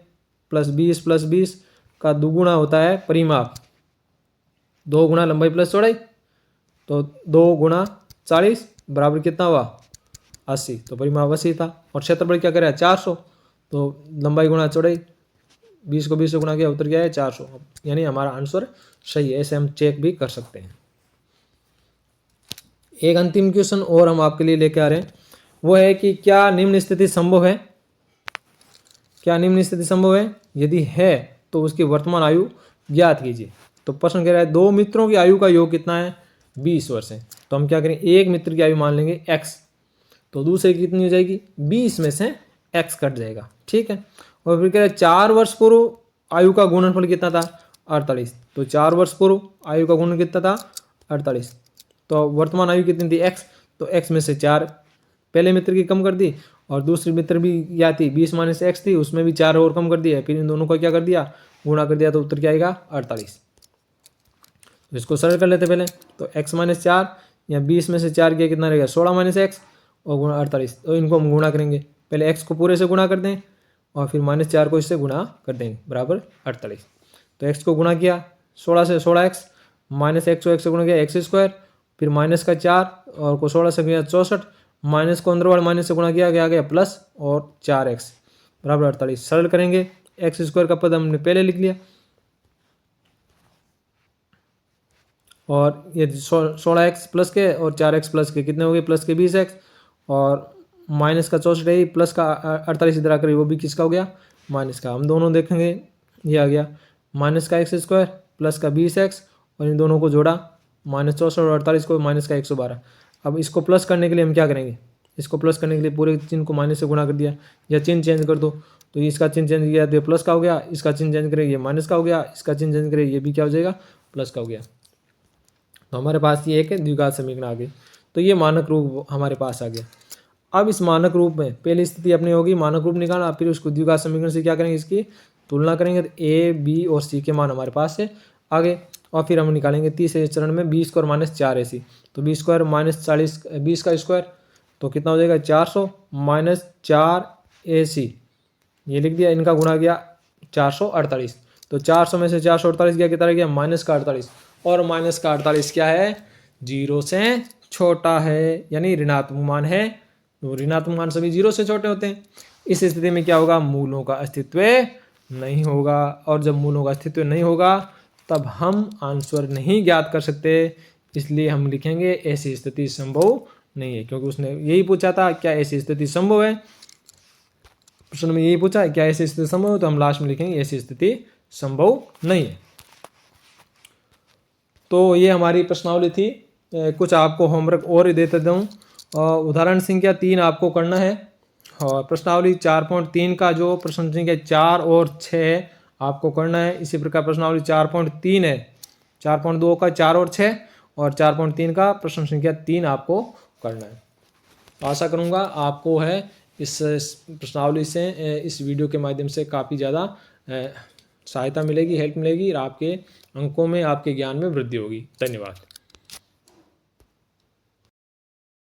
प्लस 20 का दुगुना होता है परिमाप, 2 गुना लंबाई प्लस चौड़ाई, तो 2 गुना 40 बराबर कितना हुआ 80। तो परिमाप 80 था, और क्षेत्रफल क्या करें 400, तो लंबाई गुना चौड़ाई 20 को 20 से गुना किया उतर गया है 400, यानी हमारा आंसर सही है। ऐसे हम चेक भी कर सकते हैं। एक अंतिम क्वेश्चन और हम आपके लिए लेके आ रहे हैं, वो है कि क्या निम्न स्थिति संभव है, क्या निम्न स्थिति संभव है, यदि है तो उसकी वर्तमान आयु ज्ञात कीजिए। तो प्रश्न कह रहा है 2 मित्रों की आयु का योग कितना है 20 वर्ष है। तो हम क्या करें, एक मित्र की आयु मान लेंगे x, तो दूसरे की कितनी हो जाएगी 20 में से x कट जाएगा, ठीक है। और फिर कह रहे हैं 4 वर्ष पूर्व आयु का गुणनफल कितना था 48, तो 4 वर्ष पूर्व आयु का गुणन कितना था 48। तो वर्तमान आयु कितनी थी x, तो x में से 4 पहले मित्र की कम कर दी, और दूसरी मित्र भी क्या थी 20 माइनस एक्स थी, उसमें भी 4 और कम कर दिया, फिर इन दोनों को क्या कर दिया गुणा कर दिया, तो उत्तर क्या आएगा 48। तो इसको सरल कर लेते पहले, तो x माइनस 4 या 20 में से 4 किया कितना रहेगा 16 माइनस एक्स और गुणा 48। तो इनको हम गुणा करेंगे, पहले x को पूरे से गुणा कर दें और फिर -4 को इससे गुणा कर देंगे बराबर 48। तो x को गुणा किया 16 से 16x, माइनस एक्स को x से गुणा किया एक्स स्क्वायर, फिर माइनस का 4 और को 16 से किया 64, माइनस को अंदर वाले माइनस से गुणा किया, क्या आ गया प्लस और 4x बराबर 48। सरल करेंगे, एक्स स्क्वायर का पद हमने पहले लिख लिया, और ये 16x प्लस के और 4x प्लस के कितने हो गए प्लस के 20x, और माइनस का 64 है प्लस का 48 इधर आकर वो भी किसका हो गया माइनस का। हम दोनों देखेंगे, ये आ गया माइनस का एक्स स्क्वायर प्लस का 20x, और इन दोनों को जोड़ा -64 और 48 को माइनस का 112। अब इसको प्लस करने के लिए हम क्या करेंगे, इसको प्लस करने के लिए पूरे चिन्ह को माइनस से गुणा कर दिया, या चिन्ह चेंज कर दो, तो इसका चिन्ह चेंज किया तो ये प्लस का हो गया, इसका चिन्ह चेंज करें ये माइनस का हो गया, इसका चिन्ह चेंज करें ये भी क्या हो जाएगा प्लस का हो गया। तो हमारे पास ये एक द्विघात समीकरण आ गई। तो ये मानक रूप हमारे पास आ गया। अब इस मानक रूप में पहली स्थिति अपनी होगी मानक रूप निकालना, फिर उसको द्विघात समीकरण से क्या करेंगे इसकी तुलना करेंगे, तो ए बी और सी के मान हमारे पास है आगे, और फिर हम निकालेंगे तीसरे चरण में बी स्क्वायर माइनस 4ac, तो बी स्क्वायर माइनस 40 20 का स्क्वायर तो कितना हो जाएगा 400 माइनस 4ac, ये लिख दिया, इनका गुणा किया 448, तो 400 में से 448 गया कितना रह गया माइनस का 48, और माइनस का 48 क्या है 0 से छोटा है, यानी ऋणात्मक मान है, तो ऋणात्मक मान सभी 0 से छोटे होते हैं। इस स्थिति में क्या होगा मूलों का अस्तित्व नहीं होगा, और जब मूलों का अस्तित्व नहीं होगा तब हम आंसर नहीं ज्ञात कर सकते, इसलिए हम लिखेंगे ऐसी स्थिति संभव नहीं है, क्योंकि उसने यही पूछा था क्या ऐसी स्थिति संभव है, प्रश्न में यही पूछा है क्या ऐसी स्थिति संभव है, तो हम लास्ट में लिखेंगे ऐसी स्थिति संभव नहीं है। तो ये हमारी प्रश्नावली थी। कुछ आपको होमवर्क और देते दूँ, उदाहरण संख्या 3 आपको करना है, और प्रश्नावली 4.3 का जो प्रश्न संख्या 4 और 6 आपको करना है। इसी प्रकार प्रश्नावली 4.3 है, 4.2 का 4 और 6, और 4.3 का प्रश्न संख्या 3 आपको करना है। तो आशा करूँगा आपको है इस प्रश्नावली से इस वीडियो के माध्यम से काफ़ी ज़्यादा सहायता मिलेगी, हेल्प मिलेगी, और आपके अंकों में आपके ज्ञान में वृद्धि होगी। धन्यवाद।